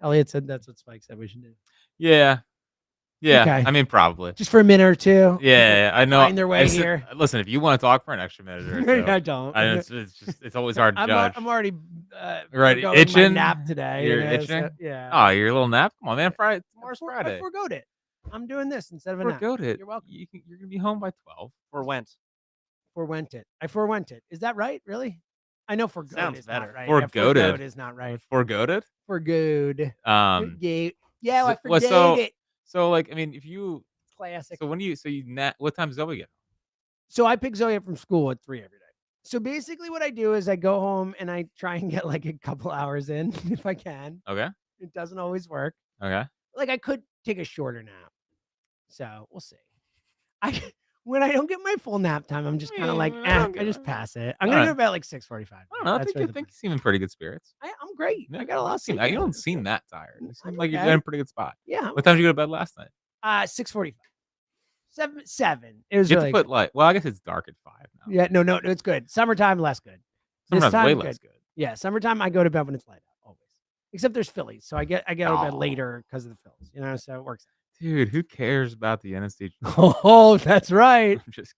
Elliot said that's what Spike said we should do. Yeah. Okay. I mean, probably. Just for a minute or two. Yeah, I know. Find their way here. Listen, if you want to talk for an extra minute or two, I don't. It's always hard to judge. I'm already right, itching. My nap today. You're itching. So, yeah. Oh, your little nap. Come on, man. Tomorrow's Friday. I forgoed it. I'm doing this instead of a nap. Forgoed it. You're welcome. You're gonna be home by 12. Forwent it. I forwent it. Is that right? Really? I know forgoed Sounds is better. not right. Forgoed is not right. Forgoed? Forgoed. Yeah, I forgave it. So, like, I mean, if you classic. So what time does Zoe get? So I pick Zoe up from school at 3 every day. So basically, what I do is I go home and I try and get like a couple hours in if I can. Okay. It doesn't always work. Okay. Like I could take a shorter nap. So we'll see. When I don't get my full nap time, I'm just kind of like, I just pass it. I'm gonna go to bed like 6:45. I don't know. I think you seem in pretty good spirits. I'm great. Yeah, I got a lot. You don't seem that tired. You seem like you're in a pretty good spot. Yeah. What time did you go to bed last night? 6:45. 7. It was you really have to put light. Well, I guess it's dark at 5 now. Yeah. No, it's good. Summertime, less good. Summertime's way less good. Yeah. Summertime, I go to bed when it's light out always. Except there's Phillies, so I get out of bed later because of the Phillies. So it works out. Dude, who cares about the NFC? Oh, that's right. I'm just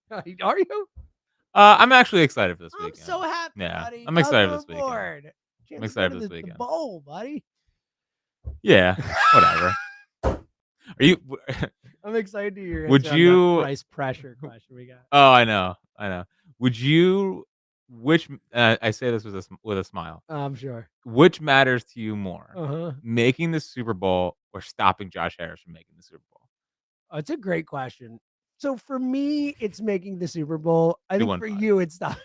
kidding. Are you? I'm actually excited for this weekend. I'm so happy, buddy. I'm excited for this weekend. I'm excited for this weekend. The bowl, buddy. Yeah, whatever. Are you? I'm excited to hear. Would you? Bryce pressure question we got. Oh, I know. Would you? Which I say this with a smile. I'm sure. Which matters to you more, making the Super Bowl or stopping Josh Harris from making the Super Bowl? Oh, it's a great question. So for me, it's making the Super Bowl. I think for you, it's stopping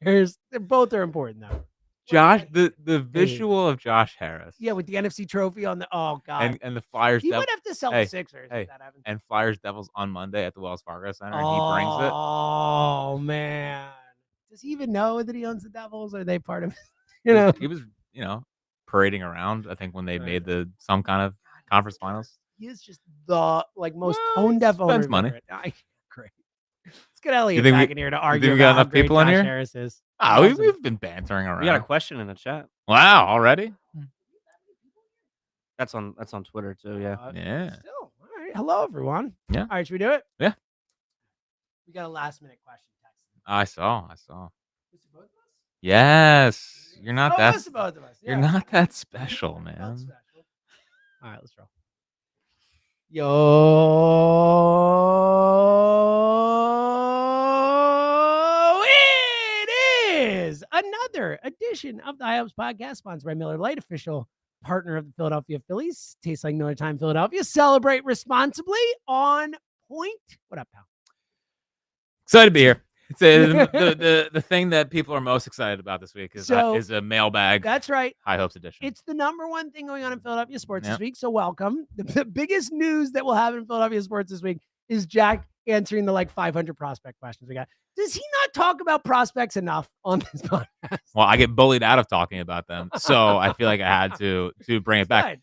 Harris. Both are important though. Josh, the visual of Josh Harris. Yeah, with the NFC trophy on the god. And the Flyers. He might have to sell the Sixers if that happens. And Flyers Devils on Monday at the Wells Fargo Center, and he brings it. Oh man. Does he even know that he owns the Devils? Or are they part of He was, parading around, I think, when they made some kind of conference finals. He is just the most tone deaf owner. Spends money. Great. Let's get Elliot back in here to argue. We got enough people in here? Harris is. We've been bantering around. We got a question in the chat. Wow, already? That's on Twitter too, yeah. Still. All right. Hello, everyone. Yeah. All right, should we do it? Yeah. We got a last minute question. I saw. Yes. You're not that. Both of us. Yeah. You're not that special, man. Not special. All right, let's roll. Yo, it is another edition of the IOPS podcast, sponsored by Miller Lite, official partner of the Philadelphia Phillies. Tastes like no time, Philadelphia. Celebrate responsibly. On point. What up, pal? Excited to be here. It's the thing that people are most excited about this week is a mailbag. That's right. High Hopes edition. It's the number one thing going on in Philadelphia sports this week. So welcome. The biggest news that will happen in Philadelphia sports this week is Jack answering the 500 prospect questions we got. Does he not talk about prospects enough on this podcast? Well, I get bullied out of talking about them, so I feel like I had to bring it back. Good.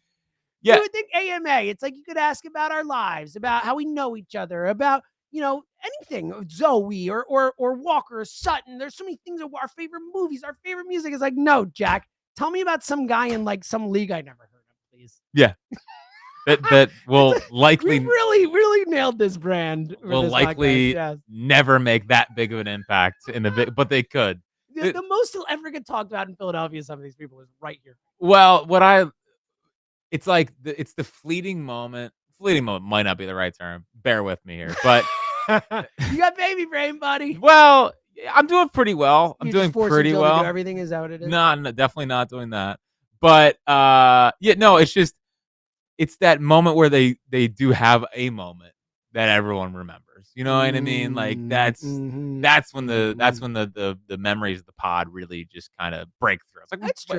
Yeah, you would think AMA. It's like you could ask about our lives, about how we know each other, about anything, Zoe or Walker or Sutton. There's so many things, our favorite movies, our favorite music. It's like, no, Jack, tell me about some guy in some league I never heard of, please. Yeah. that will likely we really nailed this brand. Will likely never make that big of an impact but they could. The most he'll ever get talked about in Philadelphia, some of these people, is right here. Well, it's like it's the fleeting moment. Fleeting moment might not be the right term. Bear with me here, but you got baby brain, buddy. Well, I'm doing pretty well. I'm doing pretty well. To do everything is that what it is? No, definitely not doing that. But it's that moment where they do have a moment that everyone remembers. You know what I mean? Like that's when the memories of the pod really just kind of break through.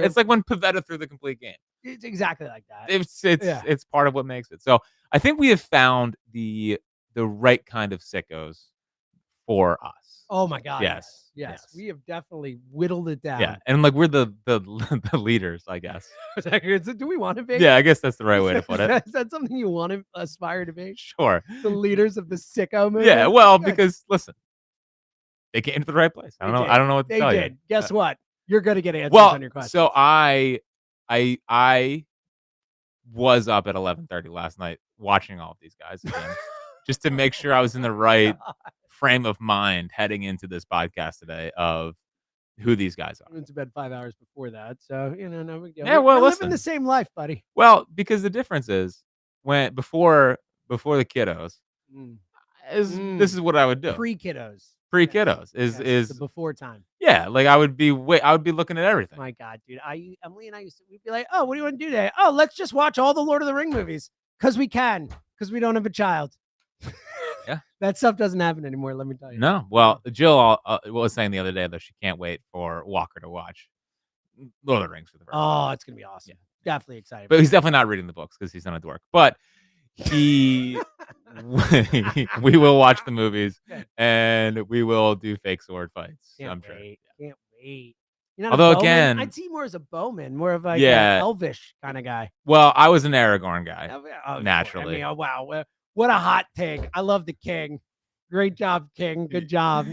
It's like when Pavetta threw the complete game. It's exactly like that. It's part of what makes it. So I think we have found the right kind of sickos for us. Oh my God. Yes. We have definitely whittled it down. Yeah. And we're the leaders, I guess. Do we want to be? Yeah, I guess that's the right way to put it. Is that something you want to aspire to be? Sure. The leaders of the sicko movement? Yeah, well, because listen, they came to the right place. I don't know what to tell you. They did. Guess what? You're going to get answers on your questions. So I was up at 11:30 last night watching all of these guys again, just to make sure I was in the right frame of mind heading into this podcast today of who these guys I are. went to bed 5 hours before that, so no big deal. Yeah, well, we're listen. living the same life, buddy. Well, because the difference is before the kiddos, this is what I would do. Pre-kiddos. Pre-kiddos Yes, is the before time. yeah, like I would be looking at everything. My God, dude. Emily and I we'd be like, oh, what do you want to do today? Oh, let's just watch all the Lord of the Ring movies. Because we can. Because we don't have a child. Yeah. That stuff doesn't happen anymore, let me tell you. No. Well, Jill was saying the other day that she can't wait for Walker to watch Lord of the Rings for the first time. Oh, it's going to be awesome. Yeah. Definitely excited. But he's definitely not reading the books because he's not a dork. But we will watch the movies and we will do fake sword fights. Can't wait. You're not Although a bowman? again, I'd see you more as a bowman, more of like yeah, an elvish kind of guy. Well, I was an Aragorn guy, I naturally. mean, oh, wow. What a hot take. I love the king. Great job, king. Good job.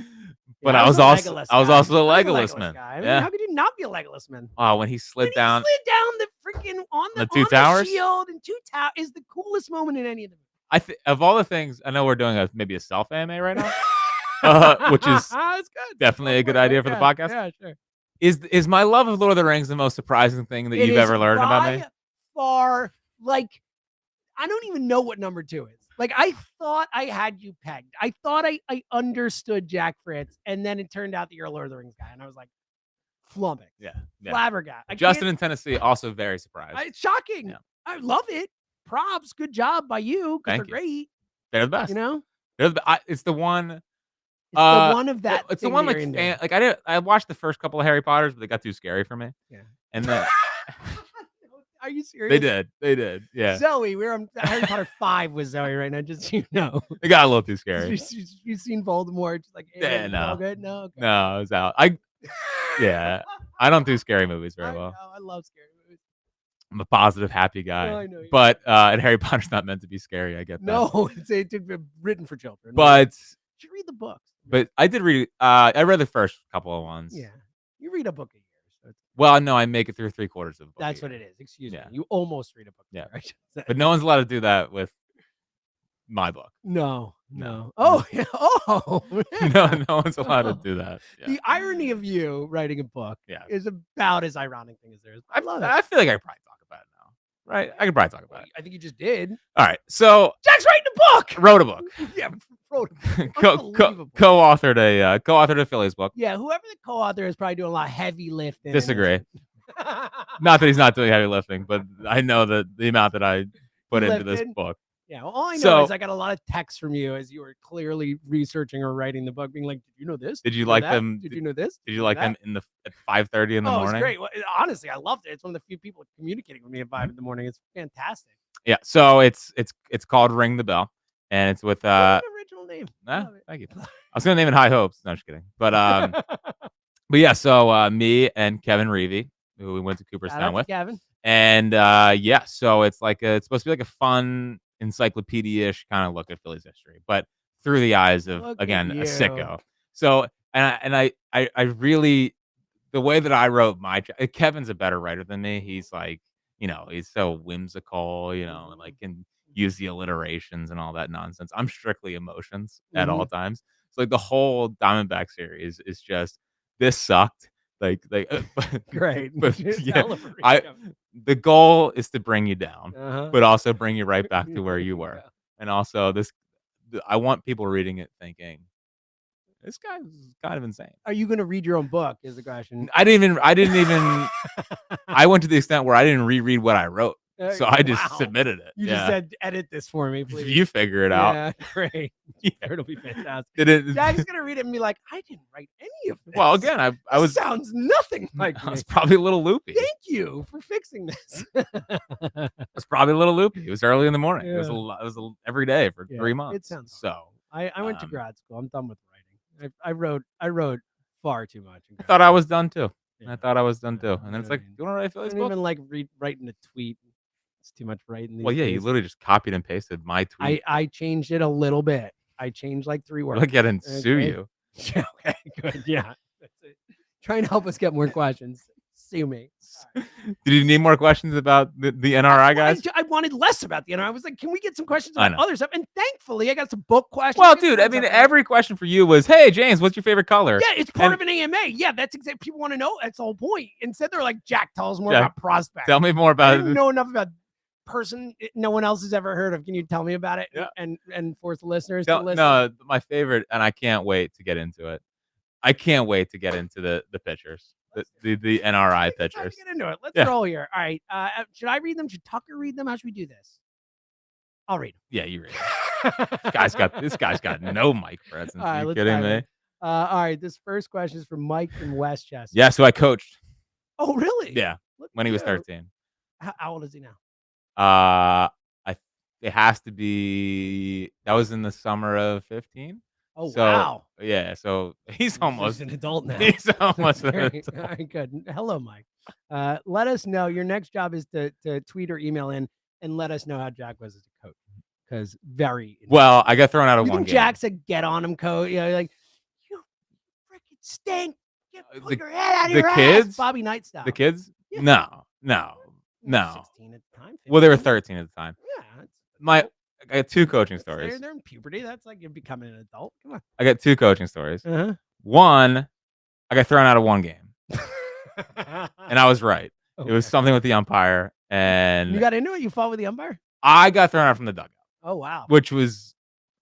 But yeah, I was also a Legolas man. Guy. I mean, yeah. How could you not be a Legolas man? Oh, when he slid down the freaking on the two towers, the shield and 2 towers is the coolest moment in any of them. Of all the things, I know we're doing maybe a self AMA right now, which is definitely a good idea for the podcast. Yeah, sure. Is my love of Lord of the Rings the most surprising thing that you've ever learned about me? Far, like, I don't even know what number 2 is. Like, I thought I had you pegged. I thought I understood Jack Fritz, and then it turned out that you're a Lord of the Rings guy, and I was like, flummoxed. Yeah. Flabbergasted. Justin in Tennessee, also very surprised. It's shocking. Yeah. I love it. Props. Good job by you, because they're great. They're the best. You know? It's the one... It's the one of that. It's the one I watched the first couple of Harry Potters, but they got too scary for me. Yeah. And then... Are you serious? They did. Yeah. Zoe, we're on Harry Potter 5 with Zoe right now, just so you know. It got a little too scary. You've seen Voldemort. Just like, hey, no. Good? No, okay. No, I was out. I don't do scary movies very well. I love scary movies. I'm a positive, happy guy. I know but and Harry Potter's not meant to be scary. I get that. No, it's written for children. But you should read the books. But I did read. I read the first couple of ones. Yeah, you read a book a year. So well, no, I make it through 3/4 of a book. That's what it is. Excuse me. You almost read a book. Yeah, I should say. But no one's allowed to do that with my book. No. Oh, yeah. Oh, no one's allowed to do that. Yeah. The irony of you writing a book is about as ironic thing as there is. I love it. I feel like I could probably talk about it now, right? I could probably talk about it. I think you just did. All right, so Jack's writing a book. Wrote a book. Yeah, wrote a book. Co-authored a Phillies book. Yeah, whoever the co-author is probably doing a lot of heavy lifting. Disagree. Not that he's not doing heavy lifting, but I know that the amount that I put into this book. Yeah, well, all I know is I got a lot of texts from you as you were clearly researching or writing the book, being like, "Did you know this? Did you like them? Did you know this? Did you like them at 5:30 in the morning?" Oh, it's great. Well, honestly, I loved it. It's one of the few people communicating with me at 5 in the morning. It's fantastic. Yeah, so it's called Ring the Bell, and it's with original name. Thank you. I was gonna name it High Hopes. No, I'm just kidding. But yeah, so me and Kevin Reevy, who we went to Cooperstown with, Kevin, and so it's supposed to be like a fun encyclopedia-ish kind of look at Phillies history, but through the eyes of a sicko. So and I really, the way that I wrote Kevin's a better writer than me. He's like, he's so whimsical, and like can use the alliterations and all that nonsense. I'm strictly emotions at all times. So like the whole Diamondback series is just, this sucked. Great. But the goal is to bring you down, but also bring you right back to where you were. And also I want people reading it thinking, this guy's kind of insane. Are you going to read your own book? Is the question. I didn't even. I went to the extent where I didn't reread what I wrote, so I just submitted it. You just said, "Edit this for me, please." You figure it out. Yeah, great. It'll be fantastic. Jack's gonna read it and be like, "I didn't write any of this." Well, again, I was sounds nothing like I was probably a little loopy. Thank you for fixing this. I was probably a little loopy. It was early in the morning. It was every day for 3 months. It sounds so. I went to grad school. I'm done with writing. I wrote far too much. I thought I was done too. And then it's like, you want to write Phillies book? Even like writing a tweet. It's too much writing. Well, yeah, you literally just copied and pasted my tweet. I changed it a little bit. I changed like 3 words. Look at it and sue you. Okay, good. Yeah. That's it. Trying to help us get more questions. Sue me. Did you need more questions about the NRI guys? I wanted less about the NRI. I was like, can we get some questions I about know. other stuff? And thankfully, I got some book questions. Well, dude, I mean, every question for you was, "Hey, James, what's your favorite color?" Yeah, it's part of an AMA. Yeah, that's exactly. People want to know. That's the whole point. Instead, they're like, Jack, tell us more about prospects. Tell me more I about didn't know enough about person no one else has ever heard of. Can you tell me about it? Yeah. And force the listeners to listen. No, my favorite, and I can't wait to get into it. I can't wait to get into the pitchers, the NRI pitchers. Get into it. Let's roll here. All right. Should I read them? Should Tucker read them? How should we do this? I'll read them. Yeah, you read them. This guy's got no mic presence. Are you kidding me? All right. This first question is from Mike in Westchester. Yeah, so I coached. Oh, really? Yeah, when he was 13. How old is he now? It has to be. That was in the summer of 15. Oh, so, wow. Yeah, so he's almost an adult now. He's almost an adult. All right, good. Hello, Mike. Let us know. Your next job is to tweet or email in and let us know how Jack was as a coach. Because well, I got thrown out of one game. Jack said, "Get on him, coach." You know, like, you freaking stink. Put your head out of your kids, ass. Bobby Knight style. The kids? Yeah. No. 16 at the time. 15. Well, they were 13 at the time. Yeah. I got two coaching stories. They're in puberty. That's like you're becoming an adult. Come on. I got two coaching stories. Uh-huh. One, I got thrown out of one game. And I was right. Okay. It was something with the umpire. And you got into it? You fought with the umpire? I got thrown out from the dugout. Oh, wow. Which was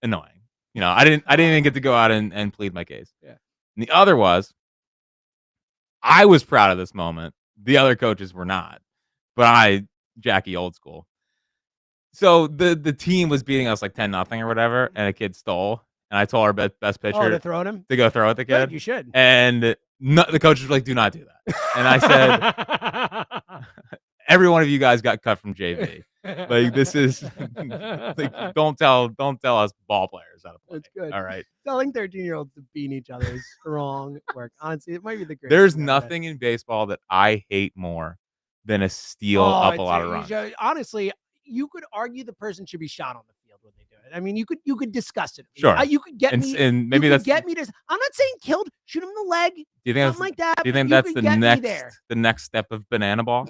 annoying. You know, I didn't even get to go out and plead my case. Yeah. And the other was, I was proud of this moment. The other coaches were not. But Jackie old school. So the team was beating us like 10-0 or whatever, and a kid stole. And I told our best pitcher to throw him? To go throw at the kid. Good, you should. And the coaches were like, "Do not do that." And I said, "Every one of you guys got cut from JV. Like, this is like, don't tell us ball players how to play." That's good. All right. Telling 13-year-olds to beat each other is strong work. Honestly, it might be the greatest. There's nothing in baseball that I hate more than a steal up a lot of runs. Honestly, you could argue the person should be shot on the field when they do it. I mean, you could discuss it. Sure. You could get me, and maybe that's get me to. I'm not saying killed. Shoot him in the leg. Do you think something like that? Do you think that's the next step of banana ball?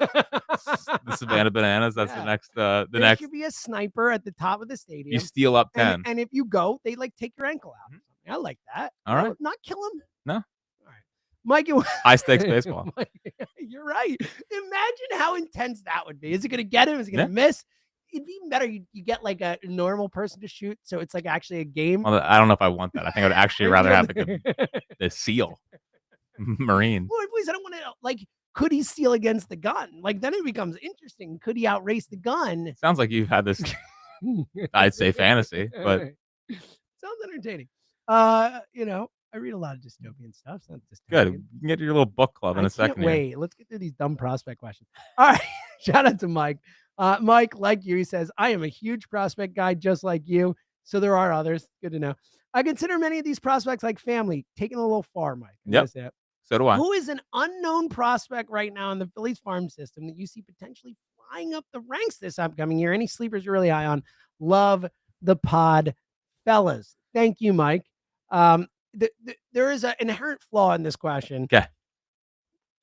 The Savannah Bananas. That's the next. There should be a sniper at the top of the stadium. You steal up 10, and if you go, they like take your ankle out. I like that. All right. Not kill him. No. All right, Mike. High stakes baseball. Mike, you're right. Imagine how intense that would be. Is it going to get him? Is it going to miss? It'd be even better. You get like a normal person to shoot, so it's like actually a game. Well, I don't know if I want that. I think I would actually rather have the SEAL, Marine. Well, please, I don't want to like. Could he steal against the gun? Like then it becomes interesting. Could he outrace the gun? Sounds like you've had this. I'd say fantasy, but sounds entertaining. I read a lot of dystopian stuff. It's not dystopian. Good. You can get your little book club in a second. Wait, let's get through these dumb prospect questions. All right. Shout out to Mike. Mike, like you, he says, I am a huge prospect guy just like you. So there are others. Good to know. I consider many of these prospects like family. Taking a little far, Mike. Yep. So do I. Who is an unknown prospect right now in the Phillies farm system that you see potentially flying up the ranks this upcoming year? Any sleepers you're really high on? Love the pod, fellas. Thank you, Mike. There is an inherent flaw in this question. Okay.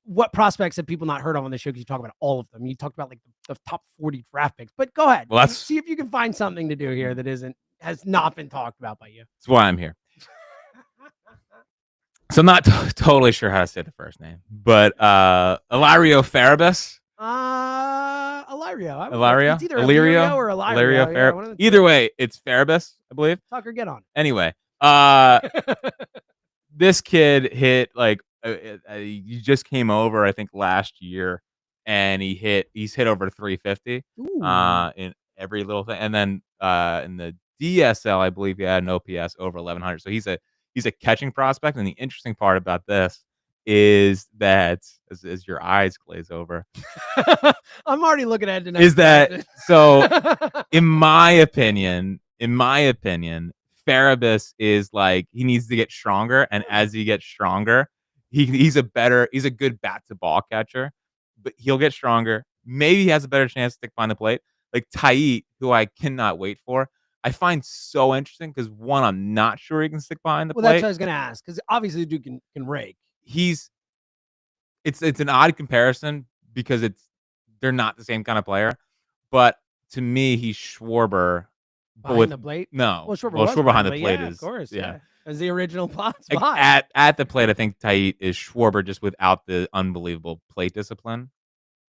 What prospects have people not heard of on the show? Because you talk about all of them. You talked about like the top 40 draft picks. But go ahead. Well, see if you can find something to do here that has not been talked about by you. That's why I'm here. So I'm not totally sure how to say the first name, but Ilario Farabis. Ilario. It's either Illyrio or Ilario. Either way, it's Farabis, I believe. Tucker, get on. Anyway, this kid hit like he just came over, I think, last year, and he's hit over 350 in every little thing, and then in the DSL, I believe he had an OPS over 1100. So he's a catching prospect, and the interesting part about this is that as your eyes glaze over, I'm already looking at it. Is that so? In my opinion, Farabis is like he needs to get stronger, and as he gets stronger, he's a good bat to ball catcher, but he'll get stronger. Maybe he has a better chance to stick behind the plate. Like Taijuan, who I cannot wait for. I find so interesting because one, I'm not sure he can stick behind the plate. Well, that's what I was going to ask because obviously the dude can rake. It's it's an odd comparison because they're not the same kind of player. But to me, he's Schwarber. Behind the plate? No. Well, Schwarber Well, was Schwarber behind the plate yeah, is. of course. Yeah. Yeah. As the original spot. At the plate, I think Taijuan is Schwarber just without the unbelievable plate discipline.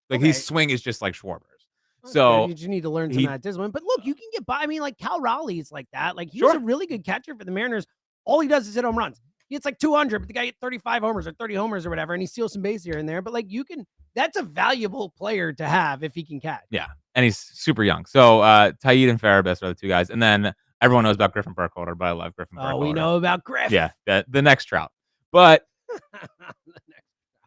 Like his swing is just like Schwarber's. So you just need to learn some of that discipline. But look, you can get by. I mean, like Cal Raleigh's like that. Like he was a really good catcher for the Mariners. All he does is hit home runs. He hits like 200, but the guy hit 35 homers or 30 homers or whatever, and he steals some base here and there. But like that's a valuable player to have if he can catch. Yeah, and he's super young. So Taijuan and Farabis are the two guys, and then everyone knows about Griffin Burkholder, but I love Griffin Burkholder. Oh, we know about Griff. Yeah, the next Trout, but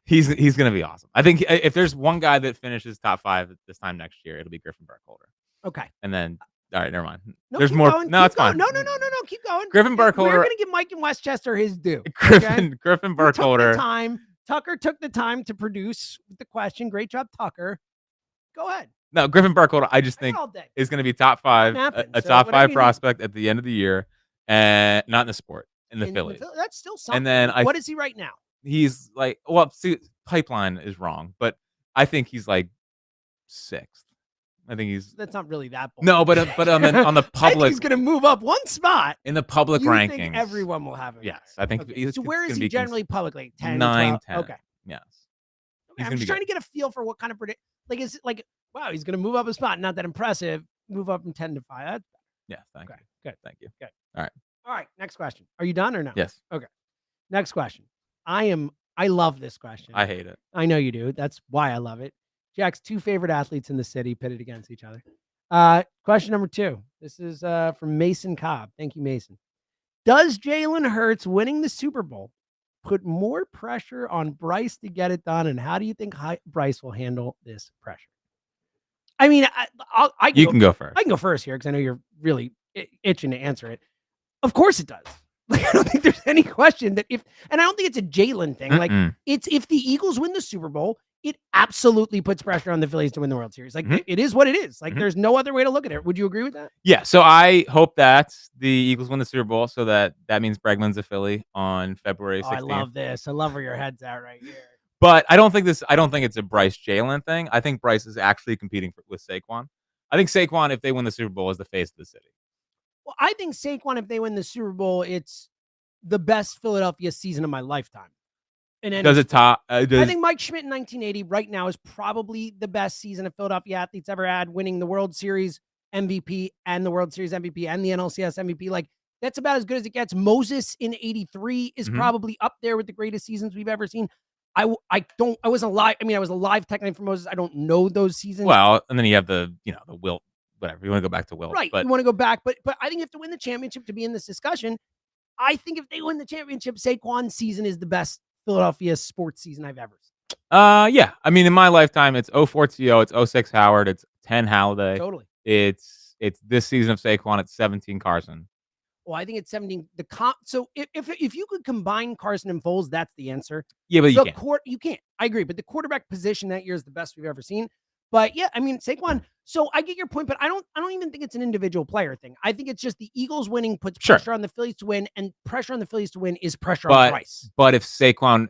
he's gonna be awesome. I think if there's one guy that finishes top 5 this time next year, it'll be Griffin Burkholder. Okay, and then all right, never mind. No, there's more. Going. No, it's going. fine. No, keep going. Griffin Burkholder. We're gonna give Mike and Westchester his due. Griffin Burkholder. Took the time. Tucker took the time to produce the question. Great job, Tucker. Go ahead. No, Griffin Burkholder, I just think is going to be top 5, a top 5 prospect at the end of the year, and not in the sport, in the Phillies. That's still something. And then what is he right now? He's like, well, see, pipeline is wrong, but I think he's like 6th. I think that's not really that bold. No, but on the public, I think he's going to move up one spot in the public rankings. Think everyone will have him. Yes, I think. Okay. So where is he generally publicly? 10, 9, 10. Okay. Yes. Okay, I'm just trying to get a feel for what kind of like is it like wow, he's going to move up a spot. Not that impressive. Move up from 10 to 5. That's yeah. Thank you. Good. Thank you. Good. All right. Next question. Are you done or no? Yes. Okay. Next question. I love this question. I hate it. I know you do. That's why I love it. Jack's 2 favorite athletes in the city pitted against each other. Question number 2. This is from Mason Cobb. Thank you, Mason. Does Jalen Hurts winning the Super Bowl put more pressure on Bryce to get it done? And how do you think Bryce will handle this pressure? I mean, you can go first. I can go first here because I know you're really itching to answer it. Of course it does. Like, I don't think there's any question that and I don't think it's a Jalen thing. Like, it's if the Eagles win the Super Bowl, it absolutely puts pressure on the Phillies to win the World Series. Like, it is what it is. Like, there's no other way to look at it. Would you agree with that? Yeah. So I hope that the Eagles win the Super Bowl, so that means Bregman's a Philly on February 16th. I love this. I love where your head's at right here. But I don't think it's a Bryce Jalen thing. I think Bryce is actually competing with Saquon. I think Saquon, if they win the Super Bowl, is the face of the city. Well, I think Saquon, if they win the Super Bowl, it's the best Philadelphia season of my lifetime. Does it top? I think Mike Schmidt in 1980 right now is probably the best season a Philadelphia athlete's ever had, winning the World Series MVP and the World Series MVP and the NLCS MVP. Like, that's about as good as it gets. Moses in 83 is probably up there with the greatest seasons we've ever seen. I wasn't alive. I mean, I was alive technically for Moses. I don't know those seasons. Well, and then you have the Wilt, whatever. You want to go back to Wilt. Right. You want to go back. But I think you have to win the championship to be in this discussion. I think if they win the championship, Saquon's season is the best Philadelphia sports season I've ever seen. Yeah. I mean, in my lifetime, it's 04 T.O., it's 06 Howard, it's 10 Halladay. Totally. It's this season of Saquon, it's 17 Carson. Well, I think it's 17. So if you could combine Carson and Foles, that's the answer. Yeah, but you can't. You can't. I agree. But the quarterback position that year is the best we've ever seen. But yeah, I mean, Saquon. So I get your point, but I don't even think it's an individual player thing. I think it's just the Eagles winning puts pressure on the Phillies to win, and pressure on the Phillies to win is pressure on Bryce. But if Saquon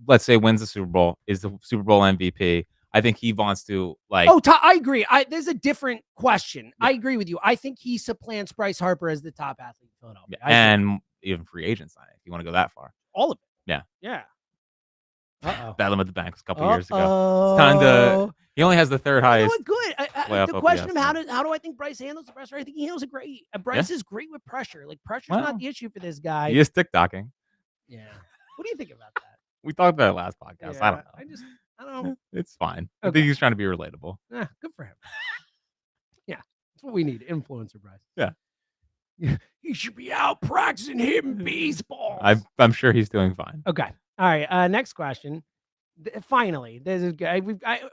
let's say wins the Super Bowl, is the Super Bowl MVP, I think he wants to like. Oh, I agree. There's a different question. Yeah. I agree with you. I think he supplants Bryce Harper as the top athlete in Philadelphia. Yeah, and even free agent signing if you want to go that far. All of it. Yeah. Yeah. Battle at the Bank a couple years ago. It's time to. He only has the third highest. No, good. The question of how do I think Bryce handles the pressure? I think he handles it great. Bryce is great with pressure. Like, pressure's not the issue for this guy. He is TikToking. Yeah. What do you think about that? We talked about it last podcast. Yeah, I don't know. I don't know. It's fine. Okay. I think he's trying to be relatable. Good for him. Yeah. That's what we need. Influencer Bryce. Yeah. He should be out practicing hitting baseball. I'm sure he's doing fine. Okay. All right. Next question. Finally, this is good.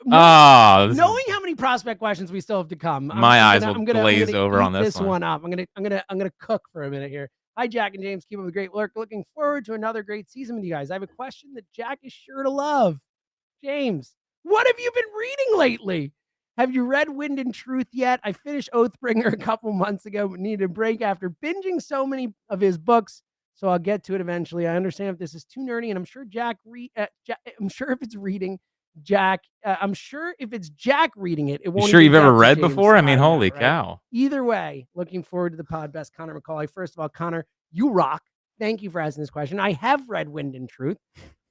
Knowing how many prospect questions we still have to come, my eyes will glaze over on this one up. I'm gonna cook for a minute here. Hi, Jack and James. Keep up the great work. Looking forward to another great season with you guys. I have a question that Jack is sure to love. James, what have you been reading lately? Have you read Wind and Truth yet? I finished Oathbringer a couple months ago, but needed a break after binging so many of his books. so I'll get to it eventually. I understand if this is too nerdy, and I'm sure I'm sure if it's reading Jack, I'm sure if it's Jack reading it, it You won't. sure even you've ever get to read James. before? I mean, know, holy right? cow. Either way, looking forward to the pod. Best Connor McCauley. First of all, Connor, you rock. Thank you for asking this question. I have read Wind and Truth.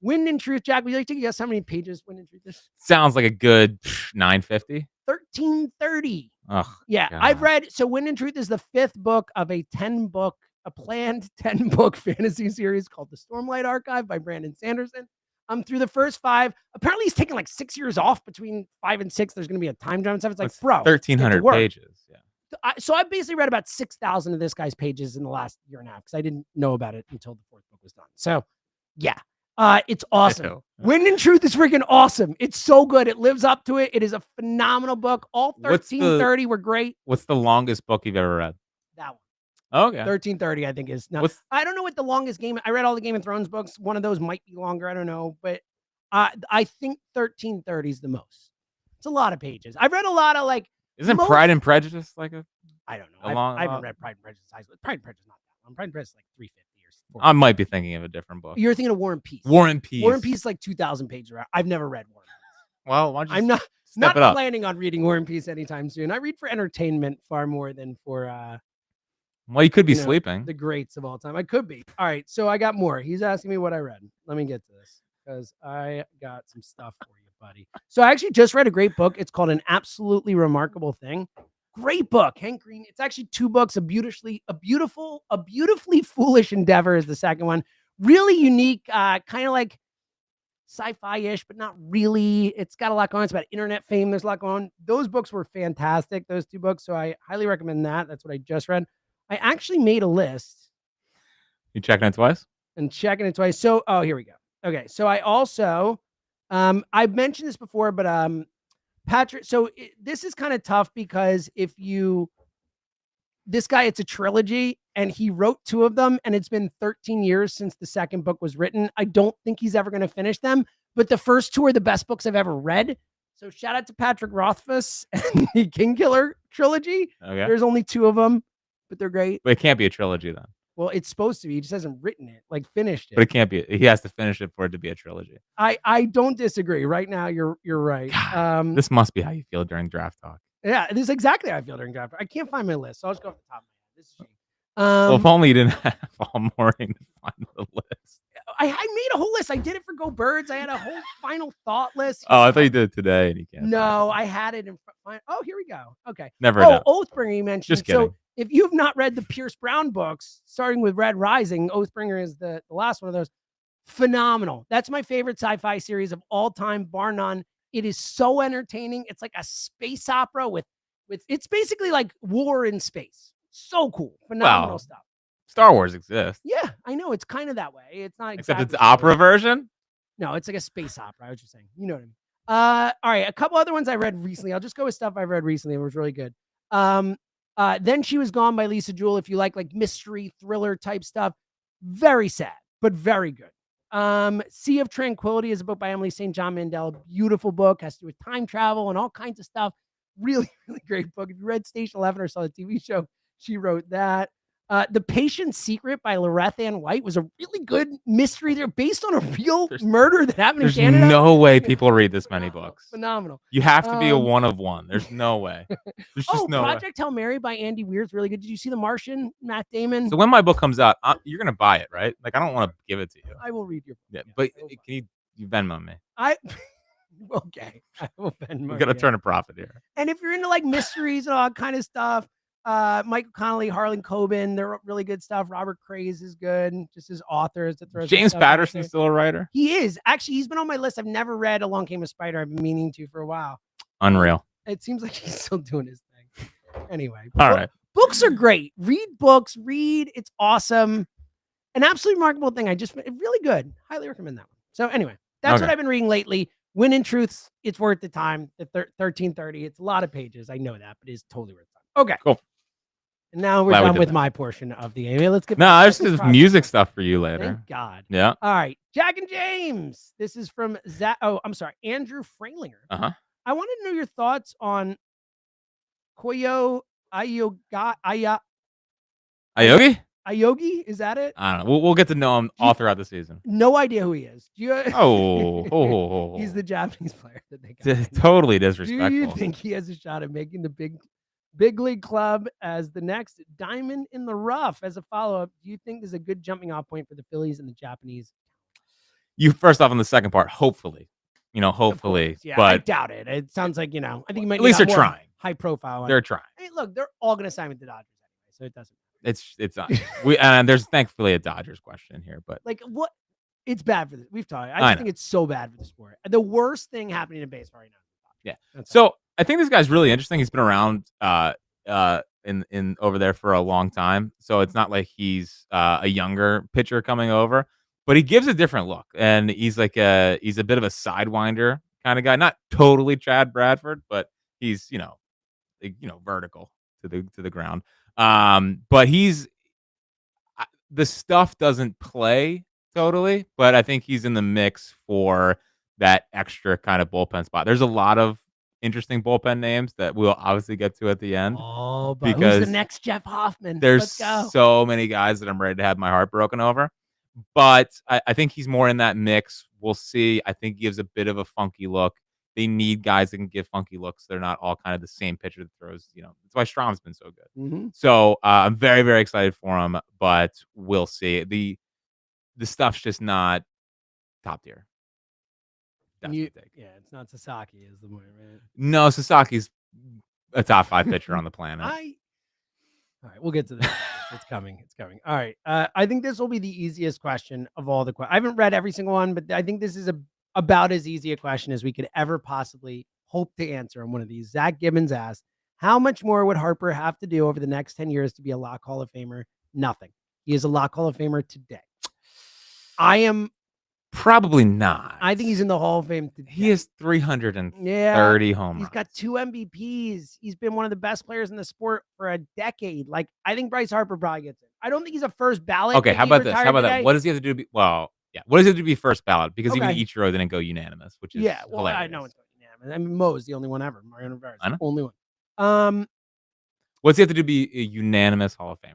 Wind and Truth, Jack, would you like to guess how many pages Wind and Truth is? Sounds like a good 950. 1330. Oh, yeah. God. I've read, so Wind and Truth is the 5th book of a planned 10-book fantasy series called The Stormlight Archive by Brandon Sanderson. I'm through the first 5. Apparently he's taking like 6 years off between 5 and 6. There's going to be a time jump and stuff. It's like, bro, 1,300 pages. Yeah. So I basically read about 6,000 of this guy's pages in the last year and a half because I didn't know about it until the 4th book was done. So yeah, it's awesome. Wind and Truth is freaking awesome. It's so good. It lives up to it. It is a phenomenal book. All 1330 were great. What's the longest book you've ever read? That one. Okay. 1330, I think is. Now, I don't know what the longest game. I read all the Game of Thrones books. One of those might be longer. I don't know, but I think 1330 is the most. It's a lot of pages. I've read a lot of like. Isn't Pride and Prejudice like a? I don't know. I haven't read Pride and Prejudice. Pride and Prejudice is not that long. Pride and Prejudice is like 350 or 450. I might be thinking of a different book. You're thinking of War and Peace. War and Peace. War and Peace is like 2,000 pages. I've never read War and Peace. Well, why don't you I'm not step it up? planning on reading War and Peace anytime soon. I read for entertainment far more than for well, you could be sleeping. The greats of all time. I could be. All right, so I got more. He's asking me what I read. Let me get to this because I got some stuff for you, buddy. So I actually just read a great book. It's called An Absolutely Remarkable Thing. Great book, Hank Green. It's actually 2 books. A beautifully foolish endeavor is the second one. Really unique, kind of like sci-fi-ish, but not really. It's got a lot going on. It's about internet fame. There's a lot going on. Those books were fantastic, those 2 books. So I highly recommend that. That's what I just read. I actually made a list. You checking it twice? And checking it twice. So, here we go. Okay. So I also, I've mentioned this before, but Patrick, so this is kind of tough because this guy, it's a trilogy and he wrote 2 of them and it's been 13 years since the second book was written. I don't think he's ever going to finish them, but the first 2 are the best books I've ever read. So shout out to Patrick Rothfuss and the King Killer trilogy. Okay. There's only 2 of them, but they're great. But it can't be a trilogy then. Well, it's supposed to be. He just hasn't written it, like finished it. But it can't be. He has to finish it for it to be a trilogy. I don't disagree. Right now, you're right. God, this must be how you feel during draft talk. Yeah, this is exactly how I feel during draft. I can't find my list, so I'll just go off the top of my head. This is shame. Well, if only you didn't have all morning to find the list. I made a whole list. I did it for Go Birds. I had a whole final thought list. Oh, I thought you did it today, and you can't. No, I had it in front. Oh, here we go. Okay. Never. Oathbringer you mentioned. Just kidding. So if you've not read the Pierce Brown books, starting with Red Rising, Oathbringer is the last one of those. Phenomenal. That's my favorite sci-fi series of all time, bar none. It is so entertaining. It's like a space opera with it's basically like war in space. So cool. Phenomenal stuff. Star Wars exists. Yeah, I know. It's kind of that way. It's not except it's opera version. No, it's like a space opera. I was just saying. You know what I mean? All right. A couple other ones I read recently. I'll just go with stuff I've read recently. It was really good. Then She Was Gone by Lisa Jewell. If you like mystery thriller type stuff, very sad, but very good. Sea of Tranquility is a book by Emily St. John Mandel. Beautiful book. Has to do with time travel and all kinds of stuff. Really, really great book. If you read Station 11 or saw the TV show, she wrote that. The Patient's Secret by Loreth Ann White was a really good mystery. They're based on a real murder that happened in Canada. There's no way people read this many books. Phenomenal. You have to be a one of one. There's no way. There's just no Project Hail Mary by Andy Weir's really good. Did you see The Martian? Matt Damon. So when my book comes out, you're gonna buy it, right? Like I don't want to give it to you. I will read your book. Yeah, but can you Venmo me? Okay. I will Venmo. We gotta turn a profit here. And if you're into like mysteries and all that kind of stuff, Michael Connelly, Harlan Coben, they're really good stuff. Robert Craze is good. Just his authors. James Patterson's still a writer? He is. Actually, he's been on my list. I've never read Along Came a Spider. I've been meaning to for a while. Unreal. It seems like he's still doing his thing. Anyway. All right. Books are great. Read books. Read. It's awesome. An absolutely remarkable thing. Really good. Highly recommend that one. So anyway, that's what I've been reading lately. Wind and Truth, it's worth the time. The 1330. It's a lot of pages. I know that, but it's totally worth the time. Okay. Cool. And now we're done with my portion of the game. Let's get there's just music stuff for you later. Thank God. Yeah. All right. Jack and James. This is from Andrew Freilinger. Uh-huh. I wanted to know your thoughts on Koyo Ayogi? Ayogi, is that it? I don't know. We'll get to know him all throughout the season. No idea who he is. Do you? Oh, He's the Japanese player that they got. Totally Do disrespectful. you think he has a shot at making the big league club as the next diamond in the rough? As a follow-up, do you think there's a good jumping off point for the Phillies and the Japanese? You first off on the second part, hopefully, Of hopefully, course, yeah, I but doubt it. It sounds like I think you might at least need they're a more trying. high profile. They're trying. I mean, look, they're all going to sign with the Dodgers anyway, so it doesn't. It's not. And there's thankfully a Dodgers question here, but Like what? It's bad for this. We've talked. I I know. think it's so bad for the sport. The worst thing happening in baseball right now. Yeah. That's all. So I think this guy's really interesting. He's been around in over there for a long time, so it's not like he's a younger pitcher coming over, but he gives a different look, and he's like he's a bit of a sidewinder kind of guy. Not totally Chad Bradford, but he's vertical to the ground. But the stuff doesn't play totally, but I think he's in the mix for that extra kind of bullpen spot. There's a lot of interesting bullpen names that we'll obviously get to at the end. Oh, but who's because the next Jeff Hoffman? there's Let's go. so many guys that I'm ready to have my heart broken over. But I think he's more in that mix. We'll see. I think he gives a bit of a funky look. They need guys that can give funky looks. They're not all kind of the same pitcher that throws, that's why Strom's been so good. Mm-hmm. So I'm very, very excited for him, but we'll see. The stuff's just not top tier. Yeah, it's not Sasaki is the point, right? No, Sasaki's a top 5 pitcher on the planet. All right, we'll get to this. It's coming. It's coming. All right. I think this will be the easiest question of all the questions. I haven't read every single one, but I think this is about as easy a question as we could ever possibly hope to answer on one of these. Zach Gibbons asked, how much more would Harper have to do over the next 10 years to be a Lock Hall of Famer? Nothing. He is a Lock Hall of Famer today. I am probably not. I think he's in the Hall of Fame today. He has 330 home runs. He's got 2 MVPs. He's been one of the best players in the sport for a decade. Like, I think Bryce Harper probably gets it. I don't think he's a first ballot. Okay, how about this? How about that? What does he have to do to be? Well, yeah. What does he have to be first ballot? Because even Ichiro didn't go unanimous, which is hilarious. I know it's going unanimous. I mean, Mo's the only one ever. Mariano Rivera's the only one. What's he have to do to be a unanimous Hall of Famer?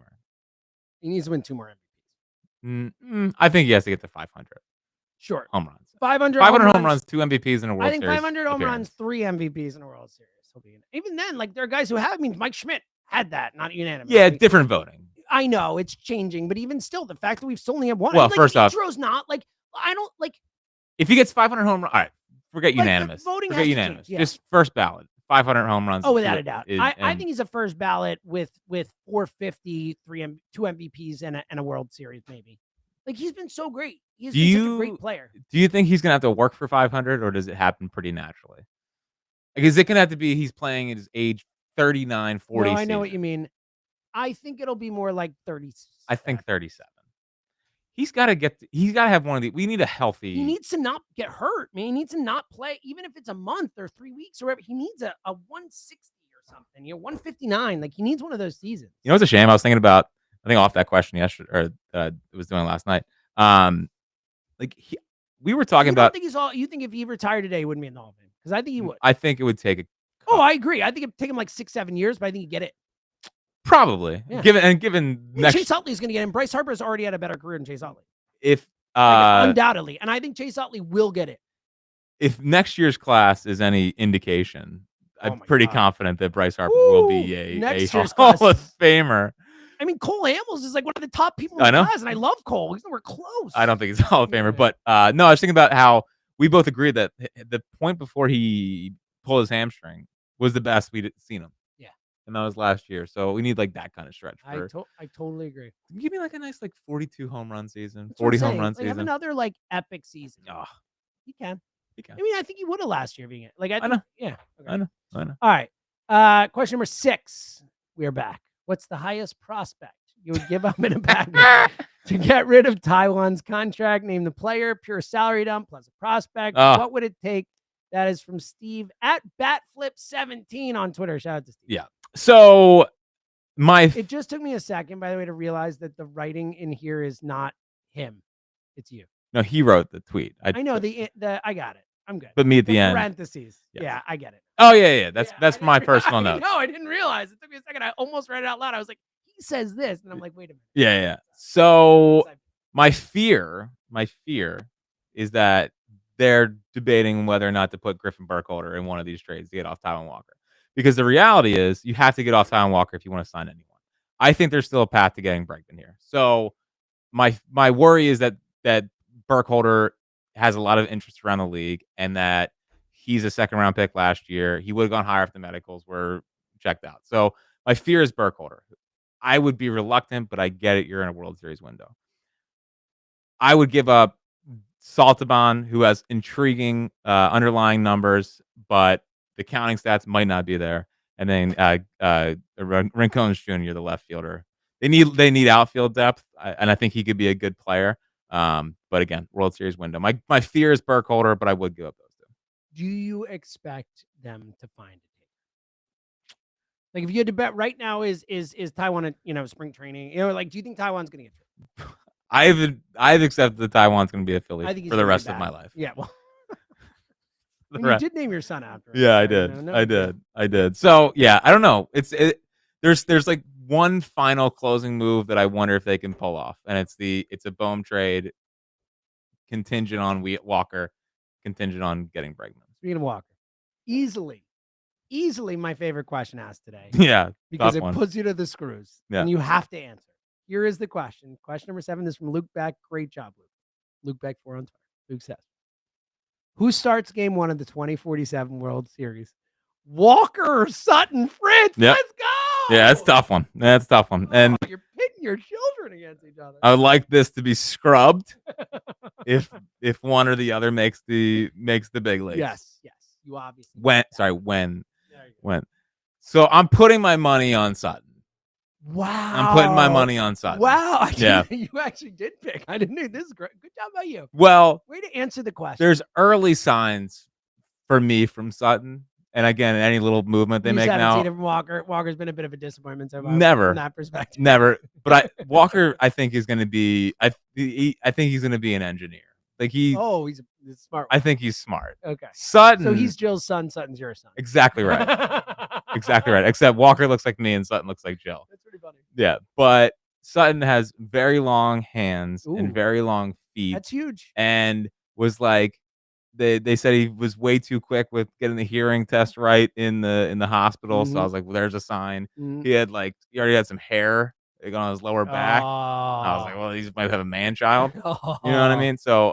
He needs to win 2 more MVPs. I think he has to get to 500. Sure. Home runs. 500 home runs, 2 MVPs in a World Series. I think 500 home runs, 3 MVPs in a World Series. Even then, like, there are guys who have. I mean, Mike Schmidt had that, not unanimous. Yeah, different voting. I know it's changing, but even still, the fact that we've still only have one. Well, I mean, first off, Ichiro's not like. I don't like. If he gets 500 home runs, all right, forget like, unanimous. Voting forget unanimous. Change, yeah. Just first ballot, 500 home runs. Oh, without a doubt. I think he's a first ballot with 450, 2 MVPs and a World Series, maybe. Like, he's been so great. He's been such a great player. Do you think he's gonna have to work for 500, or does it happen pretty naturally? Like, is it gonna have to be he's playing at his age 39, 40? No, I know what you mean. I think it'll be more like 30. I think 37. He's got to have one of these. We need a healthy. He needs to not get hurt, man. He needs to not play, even if it's a month or 3 weeks or whatever. He needs a 160 or something. 159. Like, he needs one of those seasons. It's a shame. I was thinking about, I think off that question yesterday, or I was doing last night. We were talking about. You think if he retired today, he wouldn't be in the Hall of Fame? Because I think he would. I think it would take I agree. I think it'd take him like 6-7 years, but I think he'd get it. Probably. Yeah. Given Chase Utley's going to get him. Bryce Harper's already had a better career than Chase Utley. If undoubtedly, and I think Chase Utley will get it. If next year's class is any indication, I'm pretty confident that Bryce Harper will be a Hall of Famer. I mean, Cole Hamels is like one of the top people in the class, and I love Cole. We're close. I don't think he's a Hall of Famer, but no, I was thinking about how we both agreed that the point before he pulled his hamstring was the best we'd seen him. Yeah. And that was last year. So we need like that kind of stretch. I totally agree. Give me like a nice 42 home run season, 40 home run season. Have another epic season. Oh, he can. He can. I mean, I think he would have last year being it. I know. Yeah. Okay. I know. All right. Question number 6. We are back. What's the highest prospect you would give up in a package to get rid of Taijuan's contract? Name the player, pure salary dump plus a prospect. What would it take? That is from Steve at BatFlip17 on Twitter. Shout out to Steve. Yeah. So it just took me a second, by the way, to realize that the writing in here is not him. It's you. No, he wrote the tweet. I know I got it. I'm good. But me at the end. Parentheses. Yes. Yeah, I get it. Oh yeah. That's my personal note. No, I didn't realize. It took me a second. I almost read it out loud. I was like, says this, and I'm like, wait a minute. Yeah. So my fear is that they're debating whether or not to put Griffin Burkholder in one of these trades to get off Taijuan Walker. Because the reality is you have to get off Taijuan Walker if you want to sign anyone. I think there's still a path to getting Bregman here. So my worry is that Burkholder has a lot of interest around the league and that he's a second-round pick last year. He would have gone higher if the medicals were checked out. So my fear is Burkholder. I would be reluctant, but I get it. You're in a World Series window. I would give up Saltaban, who has intriguing underlying numbers, but the counting stats might not be there. And then Rincones Jr., the left fielder. They need outfield depth, and I think he could be a good player. But again, World Series window. My fear is Burkholder, but I would give up those two. Do you expect them to find it? Like, if you had to bet right now, is Taijuan spring training? Like, do you think Taijuan's going to get traded? I've accepted that Taijuan's going to be a Philly for the rest of my life. Yeah, well, you did name your son after him. Yeah, I did. I did. So yeah, I don't know. There's like one final closing move that I wonder if they can pull off, and it's a Bohm trade contingent on Walker, contingent on getting Bregman. Speaking of Walker, easily my favorite question asked today. Yeah, because it puts you to the screws, and you have to answer. Here is the question. Question number 7 is from Luke Beck. Great job, Luke. Luke Beck 4 on Twitter. Luke says, who starts game 1 of the 2047 World Series? Walker or Sutton? Fritz, let's go. Yeah, that's a tough one. And you're pitting your children against each other. I would like this to be scrubbed if one or the other makes the big leagues. Yes. You obviously when. So I'm putting my money on Sutton. Wow. I'm putting my money on Sutton. Wow. Yeah. You actually did pick. I didn't know. This is great. Good job by you. Well, way to answer the question. There's early signs for me from Sutton. And again, any little movement they make now. Seen it from Walker. Walker's been a bit of a disappointment so far. Never. From that perspective. Never. But Walker, I think, is going to be I think he's going to be an engineer. Like he's smart. I think he's smart. Okay. Sutton. So he's Jill's son. Sutton's your son. Exactly right. Exactly right. Except Walker looks like me and Sutton looks like Jill. That's pretty funny. Yeah. But Sutton has very long hands and very long feet. That's huge. And was like, they said he was way too quick with getting the hearing test right in the hospital. So I was like, well, there's a sign. He already had some hair on his lower back. I was like, well, he might have a man child. You know what I mean? So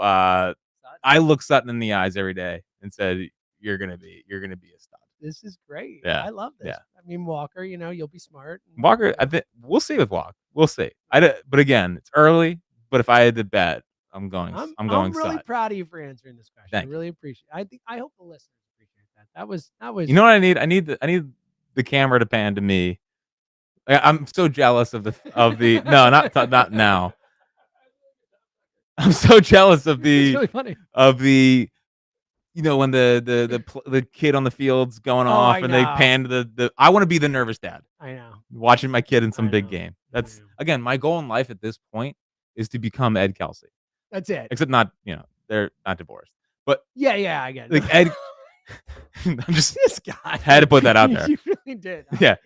I look Sutton in the eyes every day and said, you're gonna be a stud. This is great. Yeah. I love this. Yeah. I mean, Walker, you'll be smart. Walker, I think we'll see with Walker. We'll see. But again, it's early. But if I had to bet, I'm going. I'm really Sutton. Proud of you for answering this question. Thank I really appreciate it. I hope the listeners appreciate that. That was. You know what I need? I need the camera to pan to me. I'm so jealous of the no, not now. I'm so jealous of the really funny. Of the when the kid on the field's going off and they pan to the I want to be the nervous dad. I know. Watching my kid in some big game. That's again my goal in life at this point is to become Ed Kelsey. That's it. Except not, they're not divorced. But yeah, I get it. Like Ed I'm just this guy had to put that out there. You really did. Yeah.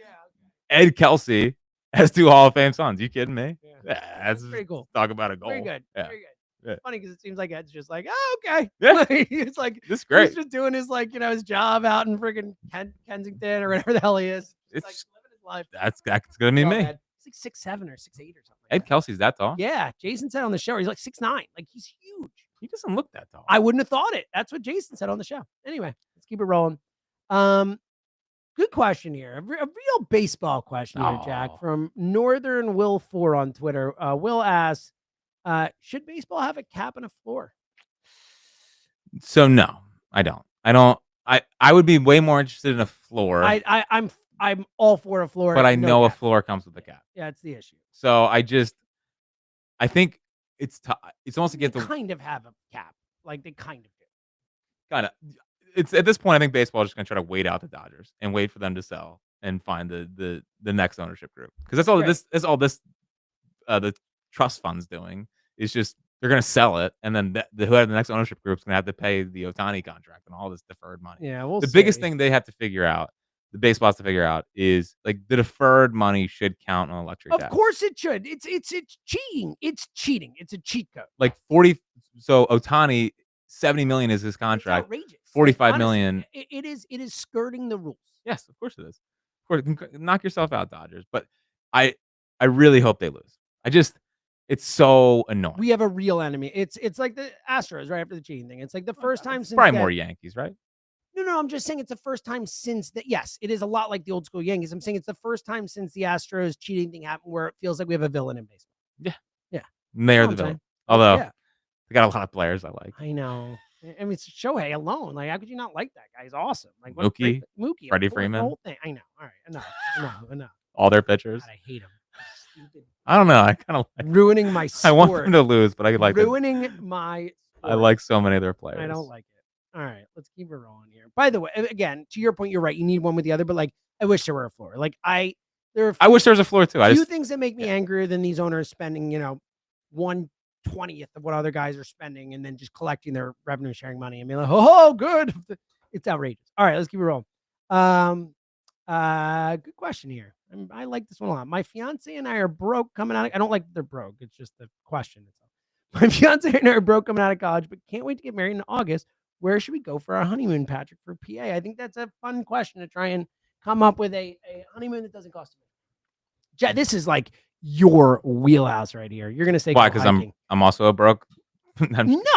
Ed Kelsey has 2 Hall of Fame sons. You kidding me? Yeah. That's pretty cool. Talk about a goal. Very good. Yeah. Very good. Yeah. It's funny because it seems like Ed's just like, oh, okay. Yeah. It's like this is great. He's just doing his his job out in freaking Kensington or whatever the hell he is. It's like living his life. That's gonna be me. He's like 6'7" or 6'8" or something. Ed Kelsey's that tall? Yeah. Jason said on the show he's like 6'9". Like he's huge. He doesn't look that tall. I wouldn't have thought it. That's what Jason said on the show. Anyway, let's keep it rolling. Good question here. A real baseball question here, Jack, from Northern Will 4 on Twitter. Will asks, should baseball have a cap and a floor? So no, I don't. I would be way more interested in a floor. I'm all for a floor, but I know a floor comes with a cap. Yeah, it's the issue. So I think it's almost against the kind of have a cap, like they kind of do. Kind of. It's at this point, I think baseball is just gonna try to wait out the Dodgers and wait for them to sell and find the next ownership group because that's all the trust fund's doing is just they're gonna sell it and then whoever the next ownership group's gonna have to pay the Ohtani contract and all this deferred money. Yeah, the biggest thing they have to figure out the baseball has to figure out is like the deferred money should count on a luxury tax. Of course it should. It's cheating. It's cheating. It's a cheat code. Like 40. So Ohtani, 70 million is his It's contract. outrageous. 45 honestly, million. It is skirting the rules. Yes, of course it is. Of course, knock yourself out, Dodgers. But I really hope they lose. It's so annoying. We have a real enemy. It's like the Astros right after the cheating thing. It's like the first time since probably more Yankees, right? No, I'm just saying it's the first time since that. Yes, it is a lot like the old school Yankees. I'm saying it's the first time since the Astros cheating thing happened where it feels like we have a villain in baseball. Yeah. They're the villain. Although they got a lot of players I like. I know. I mean, it's Shohei alone. Like, how could you not like that guy? He's awesome. Like, Mookie, Freddie Freeman, the whole thing. I know. All right, enough. All their pitchers. God, I hate him. Stupid. I don't know. I kind of like ruining my sport. I want them to lose, but I like ruining my sport. I like so many of their players. I don't like it. All right, let's keep it rolling here. By the way, again, to your point, you're right. You need one with the other, but like, I wish there were a floor. Like, I wish there was a floor too. Few things that make me angrier than these owners spending, 1/20th of what other guys are spending and then just collecting their revenue sharing money. I mean, like, oh, good. It's outrageous. All right, let's keep it rolling. Good question here. I like this one a lot. My fiance and I are broke coming out. I don't like that they're broke. It's just the question itself. My fiance and I are broke coming out of college, but can't wait to get married in August. Where should we go for our honeymoon, Patrick, for PA? I think that's a fun question to try and come up with a honeymoon that doesn't cost too much. This is like your wheelhouse right here. You're gonna say why? Because I'm also a broke.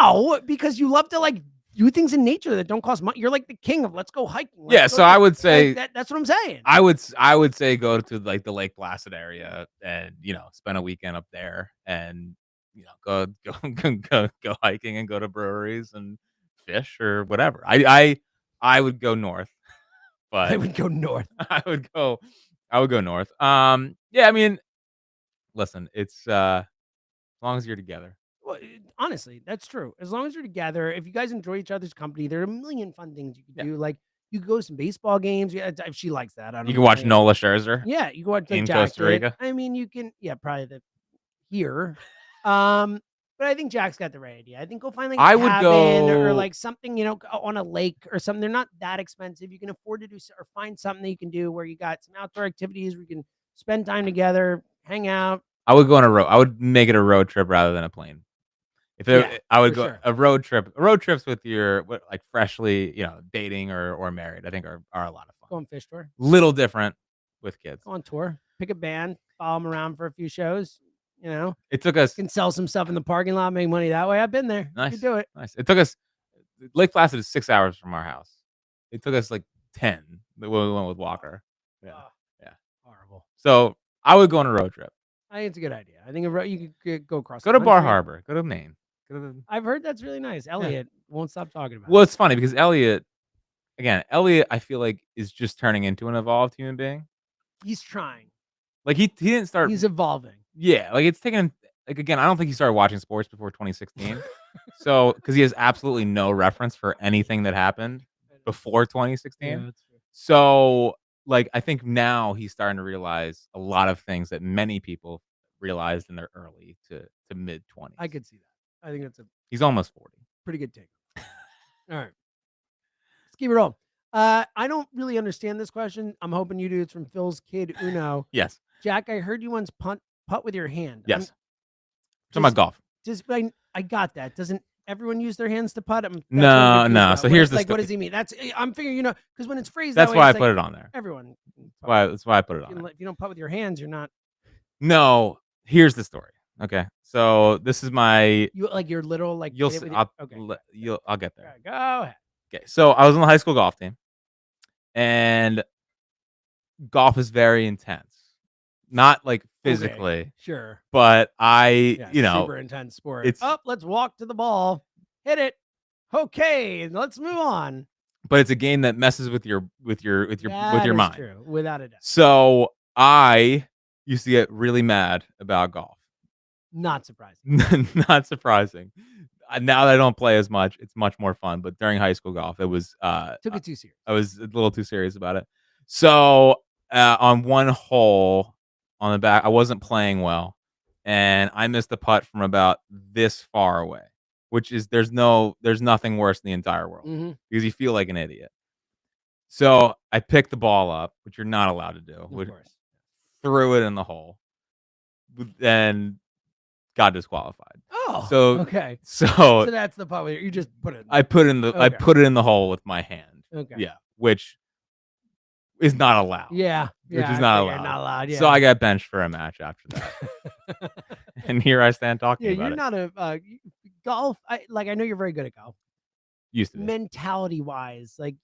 No, because you love to like do things in nature that don't cost money. You're like the king of let's go hiking. I would say that's what I'm saying. I would say go to like the Lake Placid area and spend a weekend up there and go hiking and go to breweries and fish or whatever. I would go north, but I would go north. I would go north. Yeah, I mean, listen, it's as long as you're together. Well, honestly, that's true. As long as you're together, if you guys enjoy each other's company, there are a million fun things you can do. Like you can go to some baseball games. Yeah, if she likes that. You can watch Nola Scherzer. Yeah, you can watch in Costa Rica. I mean, you can. Yeah, probably here. But I think Jack's got the right idea. I think go find like a cabin or like something, on a lake or something. They're not that expensive. You can afford to do or find something that you can do where you got some outdoor activities where you can spend time together, hang out. I would go on I would make it a road trip rather than a plane. I would go a road trip. Road trips with your like freshly, dating or married, I think are a lot of fun. Go on fish tour. Little different with kids. Go on tour. Pick a band. Follow them around for a few shows. It took us. Can sell some stuff in the parking lot, make money that way. I've been there. Nice. You can do it. Nice. It took us. Lake Placid is 6 hours from our house. It took us like 10 when we went with Walker. Yeah. Yeah. Horrible. So I would go on a road trip. I think it's a good idea. I think you could go across. Go to Bar Harbor. Go to Maine. I've heard that's really nice. Elliot won't stop talking about it. Well, it's funny because Elliot, I feel like is just turning into an evolved human being. He's trying. Like he didn't start. He's evolving. Yeah, like it's taken. Like again, I don't think he started watching sports before 2016. So because he has absolutely no reference for anything that happened before 2016. Yeah, that's true. So like I think now he's starting to realize a lot of things that many people realized in their early to mid 20s. I could see that. I think he's almost 40. Pretty good take. All right. Let's keep it rolling. I don't really understand this question. I'm hoping you do. It's from Phil's kid Uno. Yes. Jack, I heard you once putt with your hand. Yes. Talking about golf. I got that. Doesn't everyone use their hands to putt? No. So here's the what does he mean? I'm figuring, because when it's phrased that's that way, why I put it on there. Everyone. That's why I put it on there. If you don't putt with your hands, you're not. No. Here's the story. Okay. So this is my. You like your little like. You'll. I'll get there. Go ahead. Okay. So I was on the high school golf team, and golf is very intense. Not like physically, okay, sure, but super intense sport. Let's walk to the ball, hit it, okay, and let's move on. But it's a game that messes with your mind, true, without a doubt. So I used to get really mad about golf. Not surprising. Not surprising. Now that I don't play as much, it's much more fun. But during high school golf, it was took it too serious. I was a little too serious about it. So on one hole. On the back, I wasn't playing well, and I missed a putt from about this far away, which is there's nothing worse in the entire world because you feel like an idiot. So I picked the ball up, which you're not allowed to do. Of course. Threw it in the hole, then got disqualified. Oh, So okay. So So that's the part where you just put it. I put it in the hole with my hand. Okay. Yeah, which is not allowed. Yeah. Which is I not figured allowed. Not allowed. Yeah. So I got benched for a match after that. And here I stand talking about you're it. not a golf. I know you're very good at golf. Used to be. Mentality wise, like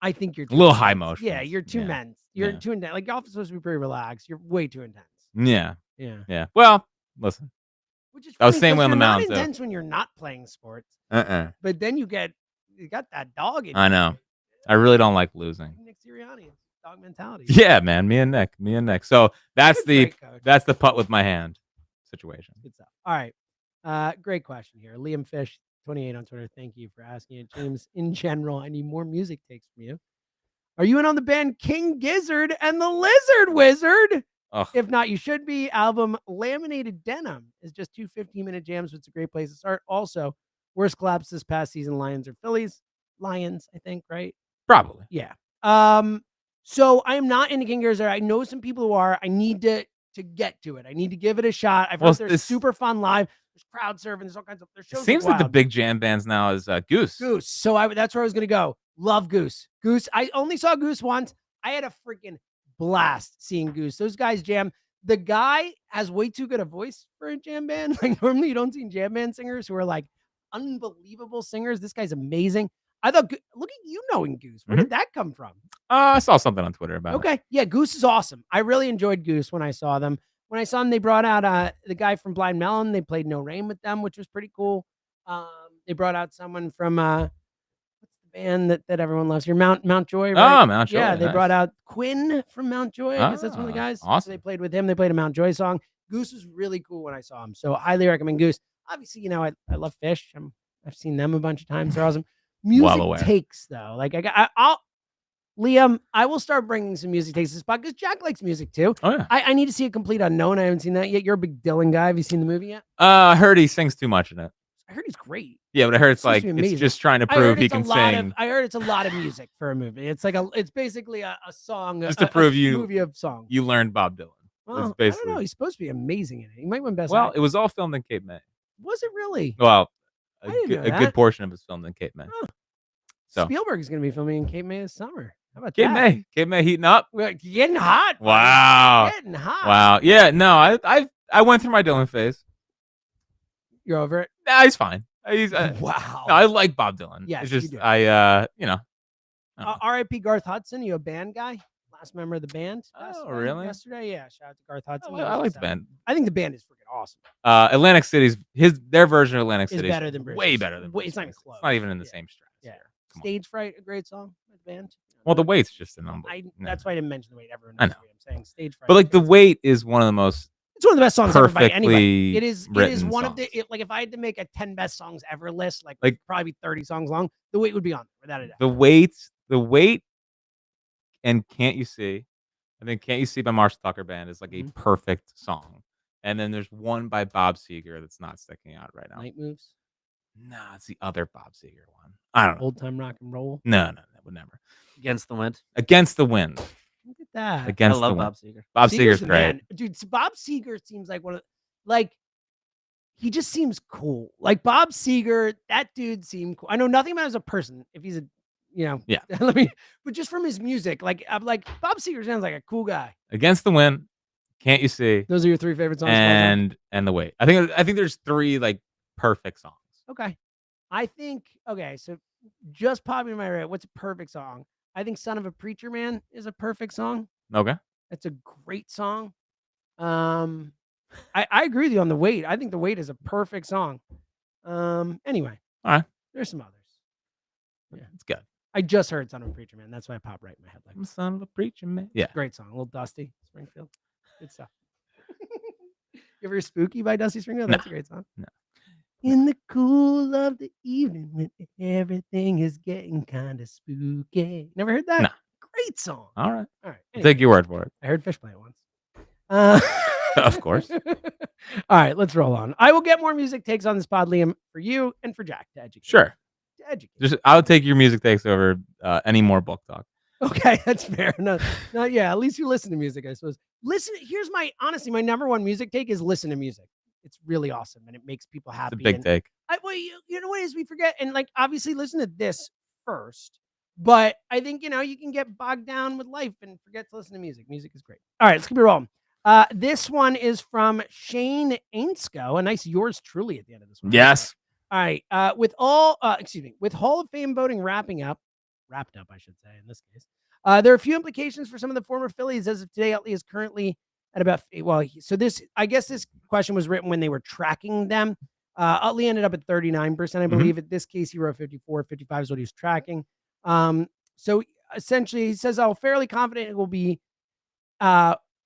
I think you're A little too high intense. motion. Yeah, you're too men's. You're too intense. Like golf is supposed to be pretty relaxed. You're way too intense. Yeah. Yeah. Yeah. Well, listen. Which is I was funny same way 'cause on the you're not mound, too. intense when you're not playing sports, Uh-uh. but then you got that dog in I you. know. I really don't like losing. Nick Sirianni, dog mentality. Yeah, man. Me and Nick. So that's You're a great coach. that's the putt with my hand situation. Good stuff. All right. Great question here. Liam Fish, 28 on Twitter. Thank you for asking it. James, in general, I need more music takes from you. Are you in on the band King Gizzard and the Lizard Wizard? Ugh. If not, you should be. Album Laminated Denim is just 2 15-minute jams. It's a great place to start. Also, worst collapse this past season, Lions or Phillies? Lions, I think, right? Probably. Yeah. So I am not into King Gizzard. I know some people who are. I need to get to it. I need to give it a shot. I've heard they're super fun live. There's crowd serving. There's all kinds of. Their shows seems like the wild. big jam bands now is Goose. Goose. So that's where I was gonna go. Love Goose. Goose. I only saw Goose once. I had a freaking blast seeing Goose. Those guys jam. The guy has way too good a voice for a jam band. Like normally you don't see jam band singers who are like unbelievable singers. This guy's amazing. I thought, look at you knowing Goose. Where did that come from? I saw something on Twitter about it. Okay. Yeah, Goose is awesome. I really enjoyed Goose when I saw them. When I saw them, they brought out the guy from Blind Melon. They played No Rain with them, which was pretty cool. They brought out someone from what's the band that everyone loves here? Mount Joy, right? Oh, Mount Joy. Yeah, they nice. brought out Quinn from Mount Joy. I guess that's one of the guys. Awesome. So they played with him. They played a Mount Joy song. Goose was really cool when I saw him. So highly recommend Goose. Obviously, I love Fish. I've seen them a bunch of times. They're awesome. Music takes though. Like Liam, I will start bringing some music takes to this spot because Jack likes music too. Oh yeah. I need to see A Complete Unknown. I haven't seen that yet. You're a big Dylan guy. Have you seen the movie yet? I heard he sings too much in it. I heard he's great. Yeah, but I heard it's just trying to prove he can sing. I heard it's a lot of music for a movie. It's basically a song. Just to prove a movie of songs. You learned Bob Dylan. Well, I don't know. He's supposed to be amazing in it. He might win Best Actor. It was all filmed in Cape May. Was it really? Well, I didn't know a good portion of it's filmed in Cape May. Huh. So Spielberg is going to be filming in Cape May this summer. How about Cape that? May? Cape May heating up? We're getting hot. Wow. Getting hot. Wow. Yeah. No, I went through my Dylan phase. You're over it? Nah, he's fine. He's wow. No, I like Bob Dylan. Yes, it's just you do. R.I.P. Garth Hudson. You a band guy? Last member of the band. Really? Yesterday, yeah. Shout out to Garth Hudson. I like the band. I think the band is freaking awesome. Atlantic City's their version of Atlantic City is better than Bruce's. way better than. It's not even close. It's not even in the same stratosphere. Yeah. Stage Fright, a great song by the band. Well, The Wait's just a number. That's why I didn't mention The Wait. Everyone I knows know. what I'm saying. Stage Fright. But like The Wait is one of the most. It's one of the best songs ever by anybody. It is written one songs. of the like if I had to make a 10 best songs ever list, like probably 30 songs long, The Wait would be on there without a doubt. The Wait, and Can't You See? I think Can't You See by Marshall Tucker Band is like a perfect song. And then there's one by Bob Seger that's not sticking out right now. Night Moves? Nah, it's the other Bob Seger one. I don't know. Old Time Rock and Roll? No, would never. Against the Wind. Against the Wind. Look at that. Against I love the Wind. Bob Seger. Bob Seger's the great. man. Dude, Bob Seger seems like he just seems cool. Like Bob Seger, that dude seemed cool. I know nothing about him as a person. If he's yeah. But just from his music, I'm like Bob Seger sounds like a cool guy. Against the Wind, Can't You See? Those are your 3 favorite songs. And The Wait. I think there's 3 like perfect songs. Okay. So just popping in my head, what's a perfect song? I think Son of a Preacher Man is a perfect song. Okay. That's a great song. I agree with you on The Wait. I think The Wait is a perfect song. Anyway. All right. There's some others. Yeah, it's good. I just heard Son of a Preacher Man. That's why I popped right in my head. I'm Son of a Preacher Man. Yeah. Great song. A little Dusty Springfield. Good stuff. You ever hear Spooky by Dusty Springfield? That's a great song. No. In the cool of the evening when everything is getting kind of spooky. Never heard that? No. Great song. All right. Anyway, take your word for it. I heard Fish play it once. Of course. All right, let's roll on. I will get more music takes on this pod, Liam, for you and for Jack to educate. Sure. To educate. I'll take your music takes over any more book talk. Okay, that's fair. No, yeah. At least you listen to music, I suppose. Here's my number one music take is listen to music. It's really awesome and it makes people happy. It's a big take. You know what it is? We forget and like obviously listen to this first, but I think you can get bogged down with life and forget to listen to music. Music is great. All right, let's keep it rolling. This one is from Shane Ainsko. A nice yours truly at the end of this one. Yes. All right. With Hall of Fame voting wrapped up, I should say, in this case. There are a few implications for some of the former Phillies. As of today, Utley is currently at about, I guess this question was written when they were tracking them. Utley ended up at 39%, I believe. In this case, he wrote 54, 55 is what he was tracking. So essentially, he says, I'm fairly confident it will be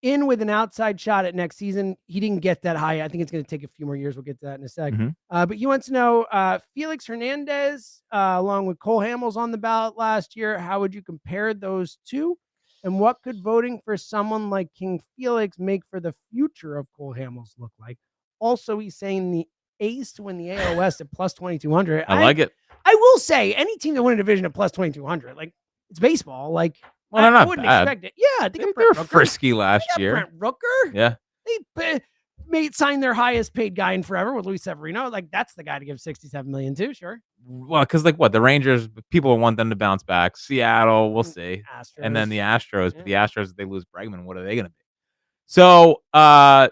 in with an outside shot at next season. He didn't get that high. I think it's going to take a few more years. We'll get to that in a sec. But he wants to know Felix Hernandez, along with Cole Hamels on the ballot last year. How would you compare those two? And what could voting for someone like King Felix make for the future of Cole Hamels look like? Also, he's saying the A's to win the AL West at plus 2,200. I like it. I will say any team that win a division at plus 2,200, like it's baseball. Like, well, I wouldn't expect it. Yeah, I think they were frisky last year. Brent Rooker. Yeah. They signed their highest paid guy in forever with Luis Severino. Like, that's the guy to give $67 million to, sure. Well, because the Rangers, people want them to bounce back. Seattle, we'll see. Astros. And then the Astros. Yeah. But the Astros, if they lose Bregman, what are they going to be? So I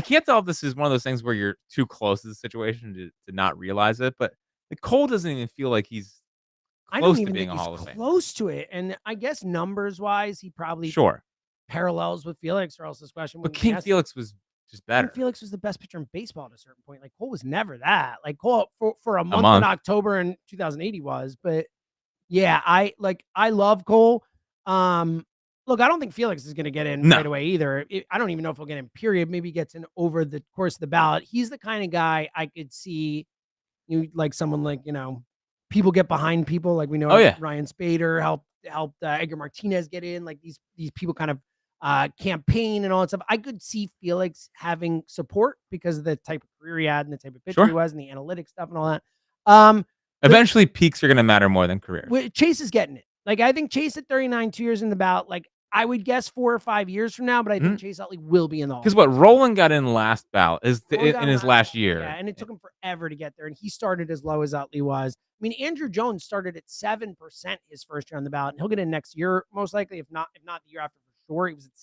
can't tell if this is one of those things where you're too close to the situation to not realize it, but Cole doesn't even feel like he's close to being a Hall of Fame. Close to it. And I guess numbers-wise, he probably parallels with Felix, or else this question would be King Felix was just better. King Felix was the best pitcher in baseball at a certain point. Like, Cole was never that. Like, Cole, for a month in October in 2008 he was. But, yeah, I love Cole. Look, I don't think Felix is going to get in right away either. I don't even know if he'll get in, period. Maybe he gets in over the course of the ballot. He's the kind of guy I could see, like someone like, people get behind people. Like we know Ryan Spader helped Edgar Martinez get in. Like these people kind of campaign and all that stuff. I could see Felix having support because of the type of career he had and the type of pitcher he was and the analytics stuff and all that. Eventually, peaks are going to matter more than careers. Chase is getting it. Like, I think Chase at 39, 2 years in the ballot, like, I would guess 4 or 5 years from now, but I think Chase Utley will be in the Hall. Because Roland got in last ballot in his last year. Yeah, and it took him forever to get there, and he started as low as Utley was. I mean, Andrew Jones started at 7% his first year on the ballot, and he'll get in next year, most likely, if not the year after for sure. He was at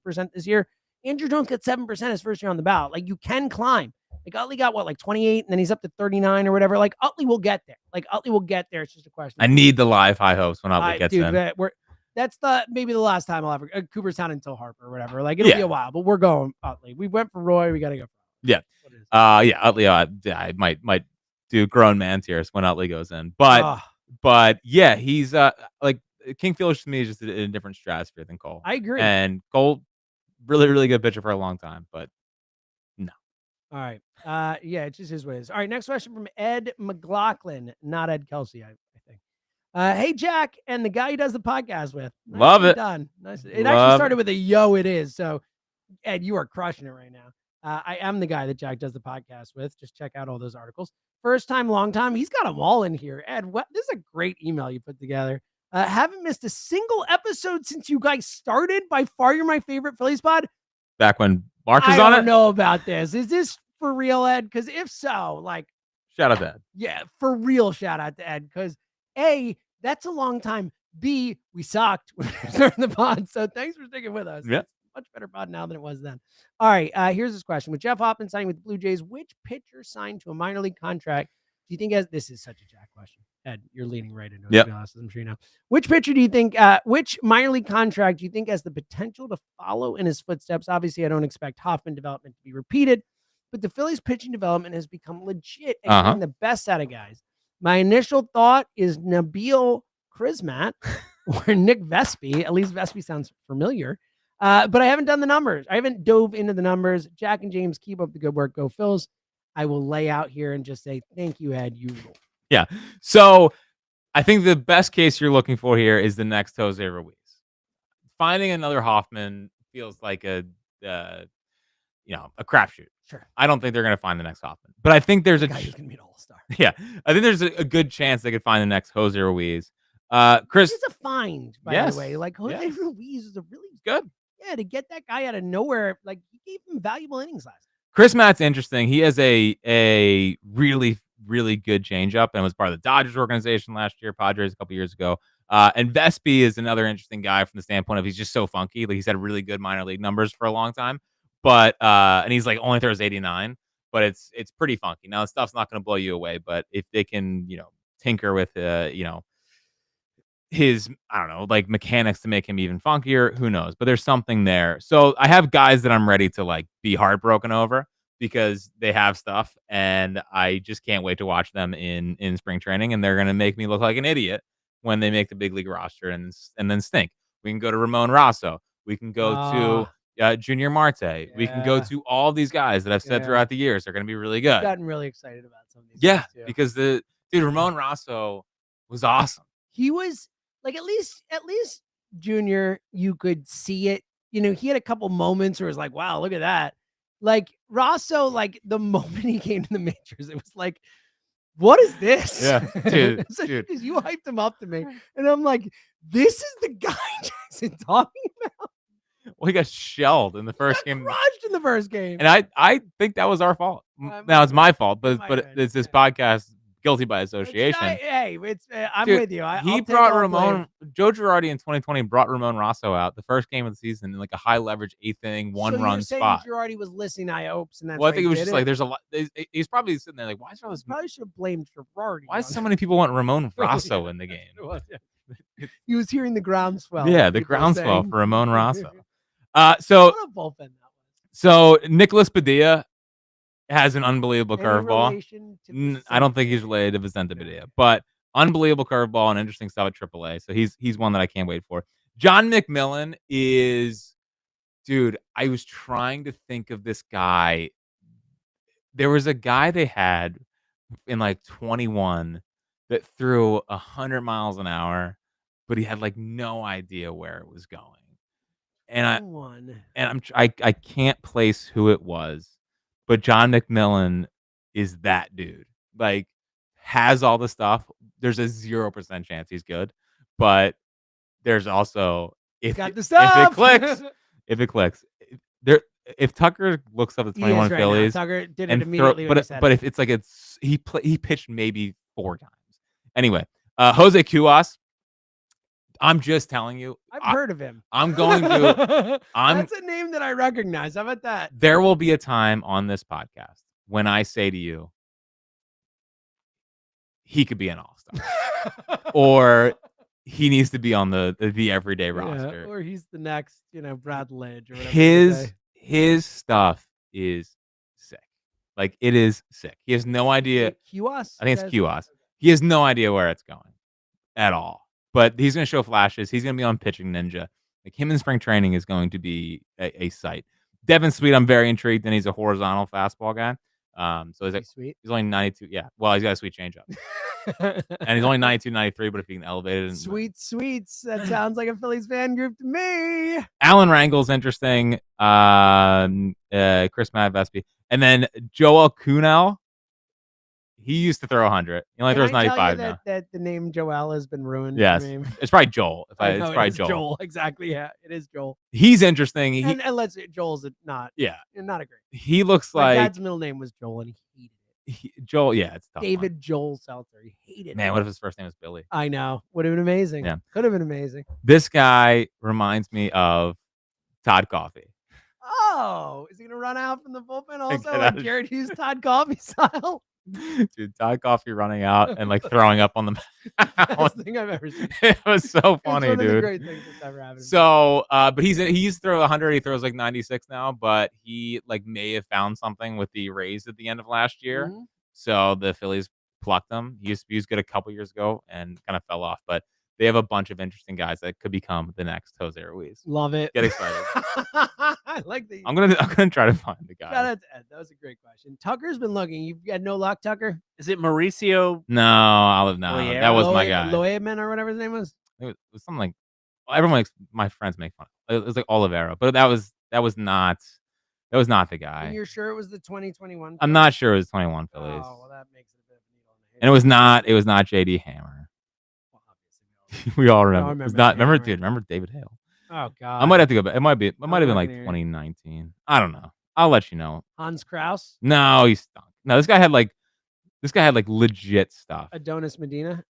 66% this year. Andrew Jones got 7% his first year on the ballot. Like, you can climb. Like, Utley got, 28, and then he's up to 39 or whatever. Like, Utley will get there. It's just a question. I need the live high hopes when Utley gets in. That's maybe the last time I'll ever Cooperstown until Harper or whatever. Like, it'll be a while, but we're going Utley. We went for Roy. We got to go for Utley. Yeah. Utley, I might do grown man tears when Utley goes in. But yeah, he's like King Felix to me is just in a different stratosphere than Cole. I agree. And Cole, really, really good pitcher for a long time, but no. All right. It's just his ways. All right. Next question from Ed McLaughlin, not Ed Kelsey, I think. Hey, Jack, and the guy he does the podcast with. Love it. Done. Nice. It actually started with a yo, it is. So, Ed, you are crushing it right now. I am the guy that Jack does the podcast with. Just check out all those articles. First time, long time. He's got them all in here. Ed, this is a great email you put together. Haven't missed a single episode since you guys started. By far, you're my favorite Phillies pod. Back when Mark was on it? I don't know about this. Is this for real, Ed? Because if so, shout out to Ed. Yeah, for real, shout out to Ed. Because A, that's a long time. B, we sucked when we started the pod. So thanks for sticking with us. Yeah. It's a much better pod now than it was then. All right, here's this question. With Jeff Hoffman signing with the Blue Jays, which pitcher signed to a minor league contract do you think this is such a Jack question? Ed, you're leaning right into it. Yep. I'm sure you know. Which pitcher do you think, which minor league contract do you think has the potential to follow in his footsteps? Obviously, I don't expect Hoffman development to be repeated, but the Phillies pitching development has become legit at getting the best out of guys. My initial thought is Nabil Krismat or Nick Vespi. At least Vespi sounds familiar. But I haven't done the numbers. I haven't dove into the numbers. Jack and James, keep up the good work. Go Phils. I will lay out here and just say, thank you, Ed. You rule. Yeah. So I think the best case you're looking for here is the next Jose Ruiz. Finding another Hoffman feels like a crapshoot. Sure. I don't think they're going to find the next Hoffman, but I think there's a guy who's going to be old. all-star. Yeah, I think there's a good chance they could find the next Jose Ruiz. Chris, It's a find, by the way. Like Jose Ruiz is a really good. Yeah, to get that guy out of nowhere, like he gave him valuable innings last. Chris Matt's interesting. He has a really, really good changeup and was part of the Dodgers organization last year, Padres a couple years ago. And Vespi is another interesting guy from the standpoint of he's just so funky. Like he's had really good minor league numbers for a long time, but and he's like only throws 89, but it's pretty funky. Now the stuff's not going to blow you away, but if they can, tinker with his, I don't know, like mechanics to make him even funkier, who knows? But there's something there. So I have guys that I'm ready to like be heartbroken over because they have stuff, and I just can't wait to watch them in spring training, and they're gonna make me look like an idiot when they make the big league roster and then stink. We can go to Ramon Rosso. We can go to Junior Marte. We can go to all these guys that I've said throughout the years are gonna be really good. I've gotten really excited about some of these. Yeah, because the dude Ramon Rosso was awesome. He was like at least Junior, you could see it. He had a couple moments where it was like, wow, look at that. Like Rosso, like the moment he came to the majors, it was like, what is this? Yeah, dude. Because you hyped him up to me, and I'm like, this is the guy Jackson talking about. Well, he got shelled in the first game. Crushed in the first game. And I think that was our fault. Now it's my fault, but it's this podcast guilty by association. I'm with you. He brought Ramon. Joe Girardi in 2020 brought Ramon Rosso out the first game of the season in like a high leverage 8th inning, one-run spot. Girardi was listening. I hopes, and that's well, I think it was just like there's a lot. He's probably sitting there like, why is all this? Probably should have blamed Girardi. Why so many people want Ramon Rosso in the game? He was hearing the groundswell. Yeah, the groundswell for Ramon Rosso. So what a bullpen that was. So Nicholas Padilla has an unbelievable curveball. I don't think he's related to Vicente Padilla, but unbelievable curveball and interesting stuff at AAA. So he's one that I can't wait for. John McMillan is, dude, I was trying to think of this guy. There was a guy they had in like 21 that threw 100 miles an hour, but he had like no idea where it was going. And I can't place who it was, but John McMillan is that dude. Like, has all the stuff. There's a 0% chance he's good, but there's also if it clicks, if Tucker looks up the 21 Phillies, Tucker did it immediately. But if it's like he pitched maybe 4 times. Anyway, Jose Cuas. I'm just telling you. I've heard of him. I'm going to. That's a name that I recognize. How about that? There will be a time on this podcast when I say to you, he could be an all-star, or he needs to be on the everyday roster, or he's the next, Brad Lidge or whatever. His stuff is sick. Like, it is sick. He has no idea. Cuas? I think it's Cuas. He has no idea where it's going at all. But he's going to show flashes. He's going to be on Pitching Ninja. Like, him in spring training is going to be a sight. Devin Sweet, I'm very intrigued, and he's a horizontal fastball guy. So he's only 92. Yeah. Well, he's got a sweet changeup. And he's only 92, 93, but if he can elevate it. Sweets. That sounds like a Phillies fan group to me. Alan Rangel's interesting. Chris Matt Vespi. And then Joel Kunal. He used to throw 100. He only throws 95 now. That the name Joel has been ruined. Yes, it's probably Joel. It's probably Joel. Exactly. Yeah, it is Joel. He's interesting. And Joel's not. Yeah, not a great. He looks My like dad's middle name was Joel, and he hated it. Joel. Yeah, it's tough. David Joel Seltzer. He hated it. Man, what if his first name was Billy? I know. Would have been amazing. Yeah, could have been amazing. This guy reminds me of Todd Coffey. Oh, is he gonna run out from the bullpen also, like Jared Hughes, Todd Coffey style? Dude, Todd Coffey running out and like throwing up on the best thing I've ever seen. It was so funny, it's one dude. Of the great things that's ever happened. So, but he used to throw 100. He throws like 96 now, but he like may have found something with the Rays at the end of last year. Mm-hmm. So the Phillies plucked him. He was good a couple years ago and kind of fell off, but they have a bunch of interesting guys that could become the next Jose Ruiz. Love it. Get excited. I like that. I'm gonna try to find the guy. Shout out to Ed. That was a great question. Tucker's been looking. You've had no luck, Tucker? Is it Mauricio? No, that was my guy. Loeman or whatever his name was. It was something like everyone. My friends make fun. It was like Olivero, but that was not the guy. And you're sure it was the 2021? I'm not sure it was 21 Phillies. Oh, well, that makes it a bit of And it was not JD Hammer. Well, obviously, We all all remember. It was remember not. the Hammer. Remember David Hale. Oh God. I might have to go back. It might have been like looking here. 2019. I don't know. I'll let you know. Hans Kraus, No, he stunk. No, this guy had like legit stuff. Adonis Medina.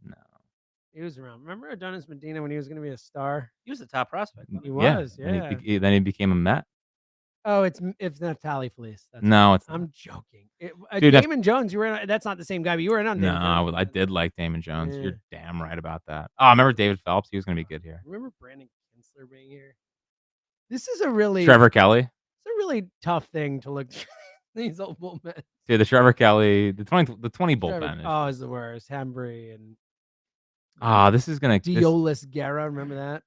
No. He was around. Remember Adonis Medina when he was going to be a star? He was the top prospect. He was, yeah. And then he became a Met. Oh, it's Natali Felice. No, it's not. I'm joking. Dude, Damon Jones, you were in, that's not the same guy, but you were in on Damon Jones. No, I did like Damon Jones. Yeah. You're damn right about that. Oh, I remember David Phelps. He was going to be good here. Remember Brandon Kinsler being here? This is a really Trevor Kelly. It's a really tough thing to look through these old bullpen. Dude, the Trevor Kelly, the 20 bullpen. Oh, is the worst. Hambry and this is gonna. Diolis Guerra. Remember that?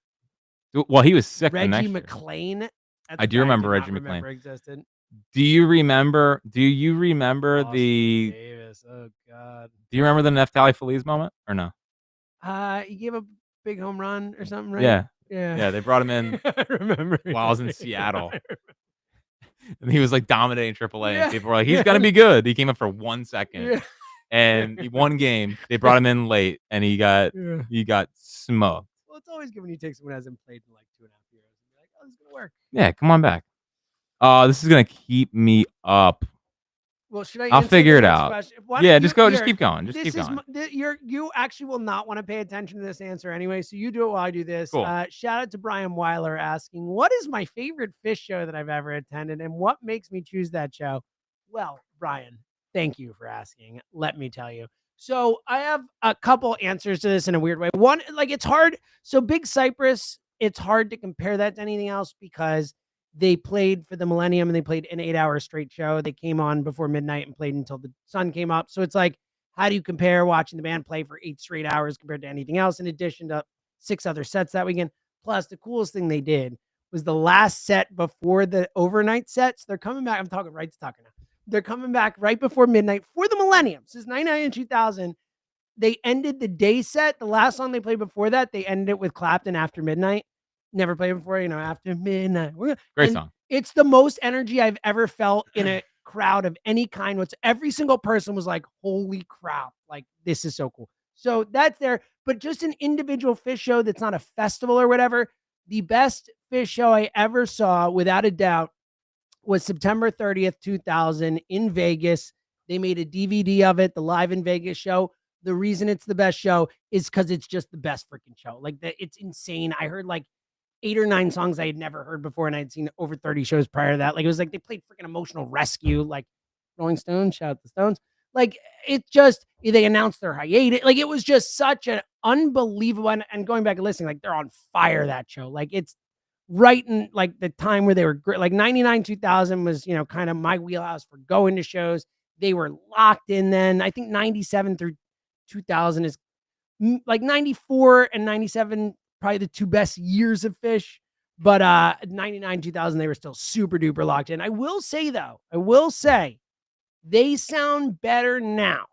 Well, he was sick. Reggie the next year. McLean. I do remember Reggie McLean. Existed. Do you remember Austin the? Davis? Oh God. Do you remember the Neftali Feliz moment or no? He gave a big home run or something, right? Yeah. Yeah. Yeah, they brought him in I remember while I was in Seattle. And he was like dominating AAA, Yeah. and people were like, "He's gonna be good." He came up for 1 second, Yeah. and he won game. They brought him in late, and he got smoked. Well, it's always good when you take someone who hasn't played in like 2.5 years and be like, "Oh, this is gonna work." Yeah, come on back. This is gonna keep me up. Well, should I? I'll answer figure the it next out. question? Why Yeah, don't just you- go. Just here, keep going. Just This keep is going. you actually will not want to pay attention to this answer anyway, so you do it while I do this. Cool. Shout out to Brian Weiler asking, "What is my favorite fish show that I've ever attended, and what makes me choose that show?" Well, Brian, thank you for asking. Let me tell you. So I have a couple answers to this in a weird way. One, like it's hard. So Big Cypress, it's hard to compare that to anything else because they played for the Millennium and they played an 8-hour straight show. They came on before midnight and played until the sun came up. So it's like, how do you compare watching the band play for 8 straight hours compared to anything else, in addition to 6 other sets that weekend? Plus, the coolest thing they did was the last set before the overnight sets. They're coming back. I'm talking Wright's talking now. They're coming back right before midnight for the Millennium. Since 99 and 2000, they ended the day set. The last song they played before that, they ended it with Clapton, After Midnight. Never played before, After Midnight. Great song. It's the most energy I've ever felt in a crowd of any kind. Every single person was like, holy crap, like this is so cool. So that's there, but just an individual fish show that's not a festival or whatever. The best fish show I ever saw, without a doubt, was September 30th, 2000 in Vegas. They made a DVD of it, the Live in Vegas show. The reason it's the best show is because it's just the best freaking show. Like it's insane. I heard like 8 or 9 songs I had never heard before, and I'd seen over 30 shows prior to that. Like it was like they played freaking Emotional Rescue, like Rolling Stones, shout out the Stones. Like it just, they announced their hiatus. Like it was just such an unbelievable, and going back and listening, like they're on fire, that show. Like it's right in like the time where they were great. Like 99, 2000 was, kind of my wheelhouse for going to shows. They were locked in then. I think 97 through 2000 is like 94 and 97, probably the 2 best years of Fish. But 99, 2000, they were still super duper locked in. I will say, they sound better now.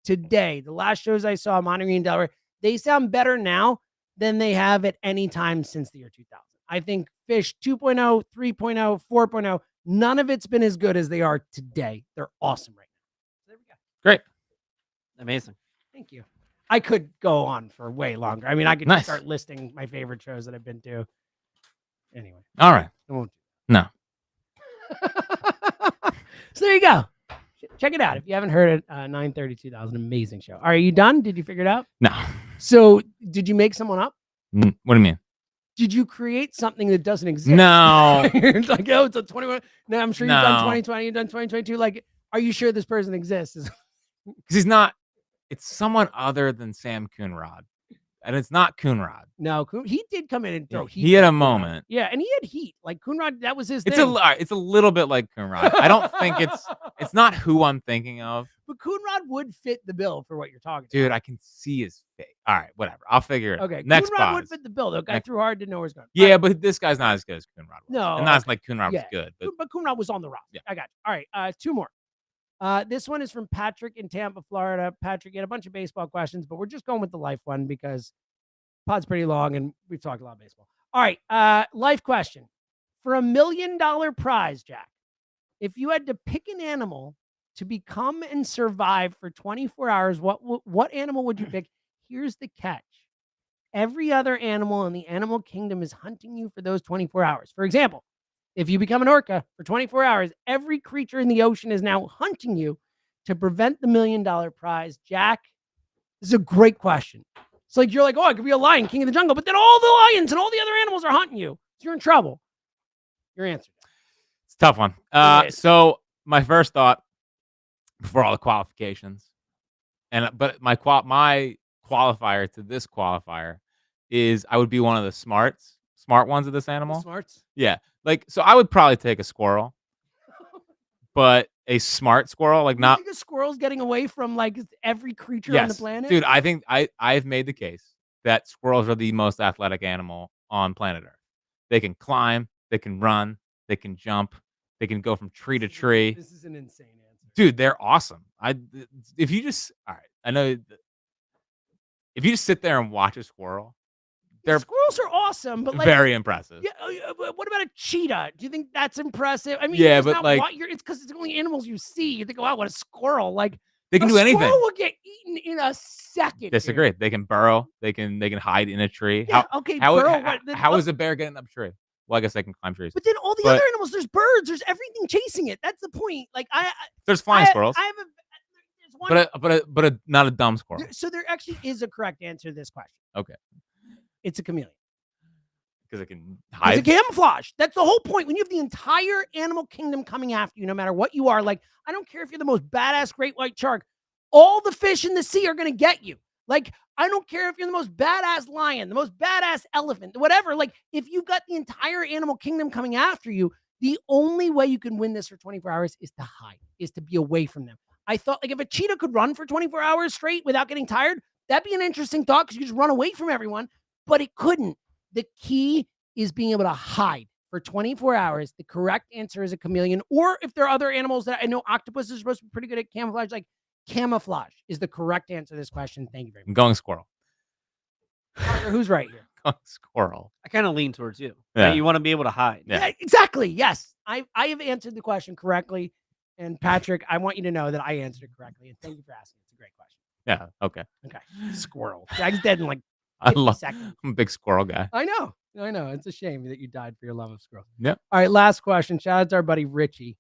Today, the last shows I saw, Monterey and Delaware, they sound better now than they have at any time since the year 2000. I think Fish 2.0, 3.0, 4.0, none of it's been as good as they are today. They're awesome right now. There we go. Great. Amazing. Thank you. I could go on for way longer. I mean, I could Nice. start listing my favorite shows that I've been to. Anyway. All right. I won't. No. So there you go. Check it out. If you haven't heard it, 9/30/2000, amazing show. Are you done? Did you figure it out? No. So did you make someone up? What do you mean? Did you create something that doesn't exist? No. It's like, oh, it's a 21. No, I'm sure you've done No. 2020, you've done 2022. Like, are you sure this person exists? Because he's not. It's someone other than Sam Coonrod, and it's not Coonrod. No, he did come in and throw heat. He had a at Coonrod. moment. Yeah, and he had heat. Like Coonrod, that was his It's thing. it's a little bit like Coonrod. I don't think it's not who I'm thinking of. But Coonrod would fit the bill for what you're talking about. Dude, I can see his face. All right, whatever. I'll figure it out. Okay, Next Coonrod would pause. fit the bill. The guy Next- threw hard, didn't know where he's going. Yeah, but this guy's not as good as Coonrod was. No, And not like Coonrod Yeah. was good. But But Coonrod was on the roster. Yeah. I got you. All right, 2 more. This one is from Patrick in Tampa, Florida. Patrick, you had a bunch of baseball questions, but we're just going with the life one because pod's pretty long and we've talked a lot of baseball. All right, life question. For $1 million prize, Jack, if you had to pick an animal to become and survive for 24 hours, what animal would you pick? Here's the catch. Every other animal in the animal kingdom is hunting you for those 24 hours. For example, if you become an orca for 24 hours, every creature in the ocean is now hunting you to prevent the $1 million prize. Jack, this is a great question. It's like, you're like, oh, I could be a lion, king of the jungle, but then all the lions and all the other animals are hunting you. So you're in trouble. Your answer. It's a tough one. So my first thought before all the qualifications, but my qualifier to this qualifier is I would be one of the smart ones of this animal. The smarts? Yeah. Like, so I would probably take a squirrel, but a smart squirrel, like, You not. think a squirrel's getting away from like every creature on Yes, the planet? dude. I think I've made the case that squirrels are the most athletic animal on planet Earth. They can climb, they can run, they can jump, they can go from tree to tree. This is an insane answer. Dude, they're awesome. If you just all right, I know if you just sit there and watch a squirrel, they're Squirrels are awesome, but like, very impressive. yeah, what about a cheetah? Do you think that's impressive? I mean, Yeah, it's but, not like, it's because it's the only animals you see. You think, wow, what a squirrel! Like, They can a do anything. Squirrel will get eaten in a second. Disagree. Dude. They can burrow. They can hide in a tree. Yeah, okay, How burrow. how is a bear getting up a tree? Well, I guess they can climb trees. But then all the other animals, there's birds, there's everything chasing it. That's the point. Like, there's flying squirrels. I have there's one. But not a dumb squirrel. So there actually is a correct answer to this question. Okay. It's a chameleon. Because it can hide. It's a camouflage. That's the whole point. When you have the entire animal kingdom coming after you, no matter what you are, like, I don't care if you're the most badass great white shark, all the fish in the sea are going to get you. Like, I don't care if you're the most badass lion, the most badass elephant, whatever. Like, if you've got the entire animal kingdom coming after you, the only way you can win this for 24 hours is to hide, is to be away from them. I thought, like, if a cheetah could run for 24 hours straight without getting tired, that'd be an interesting thought because you just run away from everyone, but it couldn't. The key is being able to hide for 24 hours. The correct answer is a chameleon. Or if there are other animals that I know, octopuses are supposed to be pretty good at camouflage, like camouflage is the correct answer to this question. Thank you very much. I'm going squirrel. Who's right here? Squirrel. I kind of lean towards you. Yeah. Right? You want to be able to hide. Yeah, exactly. Yes. I have answered the question correctly. And Patrick, I want you to know that I answered it correctly. And thank you for asking. It's a great question. Yeah. Okay. Okay. Squirrel. Jack's dead in like 50 seconds. I'm a big squirrel guy. I know. It's a shame that you died for your love of squirrels. Yep. All right. Last question. Shout out to our buddy Richie.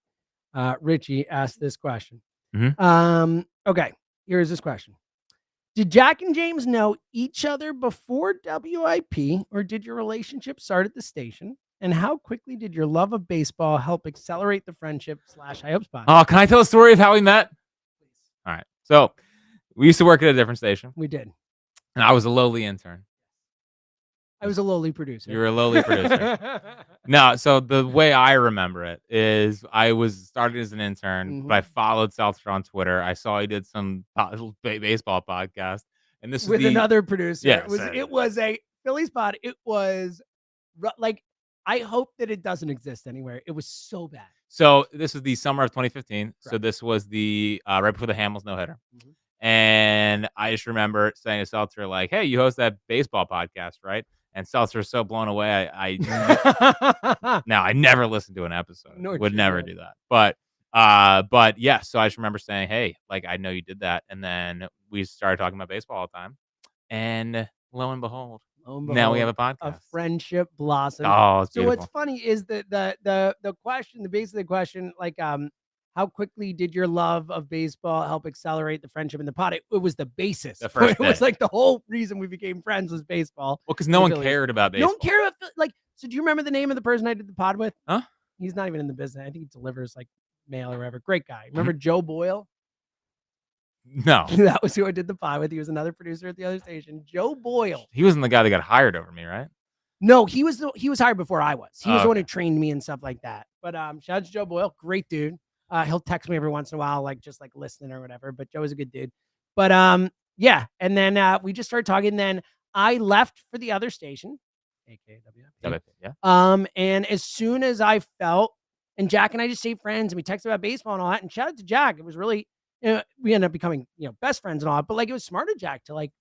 Richie asked this question. Mhm. Okay. Here's this question. Did Jack and James know each other before WIP, or did your relationship start at the station? And how quickly did your love of baseball help accelerate the friendship /High Hopes podcast? Oh, can I tell a story of how we met? All right. So we used to work at a different station. We did. And I was a lowly intern. I was a lowly producer. You were a lowly producer. No, so the way I remember it is I was started as an intern, but I followed Seltzer on Twitter. I saw he did some baseball podcast, and this with was another producer. Yeah, it was a Phillies pod. It was like, I hope that it doesn't exist anywhere. It was so bad. So this was the summer of 2015. Correct. So this was the right before the Hamels no hitter. And I just remember saying to Seltzer, like, "Hey, you host that baseball podcast, right?" And Seltzer was so blown away. Now I never listened to an episode. Would never do that. But yes. So I just remember saying, "Hey, like, I know you did that," and then we started talking about baseball all the time. And lo and behold, now we have a podcast. A friendship blossom. Oh, it's so beautiful. what's funny is that the question, the base of the question, like, how quickly did your love of baseball help accelerate the friendship in the pod? It was the basis. The first it was like the whole reason we became friends was baseball. Well, because no one cared about baseball. No one cared about, like, so do you remember the name of the person I did the pod with? Huh? He's not even in the business. I think he delivers like mail or whatever. Great guy. Remember Joe Boyle? No. That was who I did the pod with. He was another producer at the other station. Joe Boyle. He wasn't the guy that got hired over me, right? No, he was hired before I was. He was the one who Okay. trained me and stuff like that. But shout out to Joe Boyle, great dude. He'll text me every once in a while, like just like listening or whatever. But Joe is a good dude. But yeah. And then we just started talking. Then I left for the other station, aka WIP. Yeah. And as soon as I felt, and Jack and I just stayed friends, and we texted about baseball and all that. And shout out to Jack. It was really, we ended up becoming, best friends and all that. But like, it was smart of Jack to, like,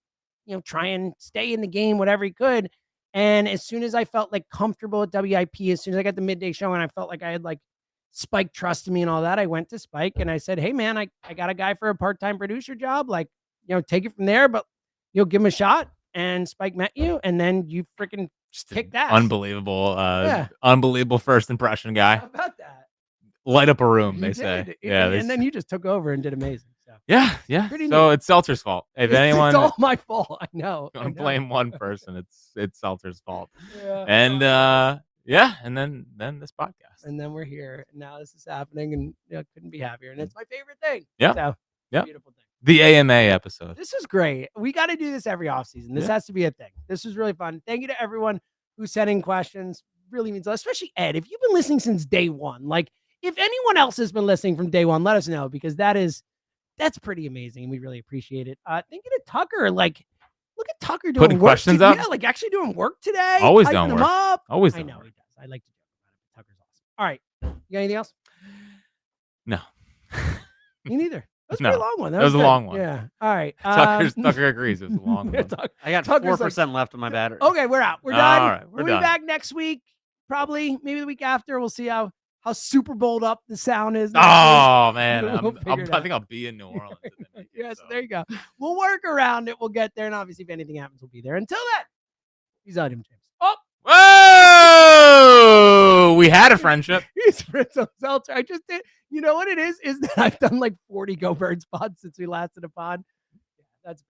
try and stay in the game, whatever he could. And as soon as I felt like comfortable at WIP, as soon as I got the midday show and I felt like I had like Spike trusted me and all that. I went to Spike and I said, hey man, I got a guy for a part-time producer job. Like, take it from there, but you'll give him a shot. And Spike met you, and then you freaking kicked ass. Unbelievable. Unbelievable first impression guy. How about that? Light up a room, You they did. say. Yeah. And then you just took over and did amazing. So. Yeah. Pretty So neat. it's Seltzer's fault. If anyone, it's all my fault. I know. don't blame one person. It's Seltzer's fault. Yeah. And and then this podcast. And then we're here. And now this is happening, and couldn't be happier. And it's my favorite thing. Yeah. So, yeah. Beautiful thing. The AMA episode. This is great. We got to do this every offseason. This has to be a thing. This was really fun. Thank you to everyone who sent in questions. Really means a lot, especially Ed. If you've been listening since day one, like if anyone else has been listening from day one, let us know, because that's pretty amazing. We really appreciate it. Thank you to Tucker. Like, look at Tucker doing Putting work questions up. Yeah, like actually doing work today. Always typing done them work. up. Always I done know work. he does. I like to joke about it. Tucker's awesome. All right. You got anything else? No. Me neither. That was a No. pretty long one. That was a good. long one. Yeah. All right. Tucker agrees. It was a long one. I got Tucker's 4% left of my battery. Okay, we're out. We're done. All right, we're we'll done. be back next week. Probably, maybe the week after. We'll see how Super Bowled up the sound is. Oh man, We'll figure it I out. think I'll be in New Orleans. Yes, there you go. We'll work around it. We'll get there, and obviously, if anything happens, we'll be there. Until then, he's James. Oh, whoa! We had a friendship. he's Fritz Seltzer. I just did. You know what it is? Is that I've done like 40 Go Birds pods since we last did a pod.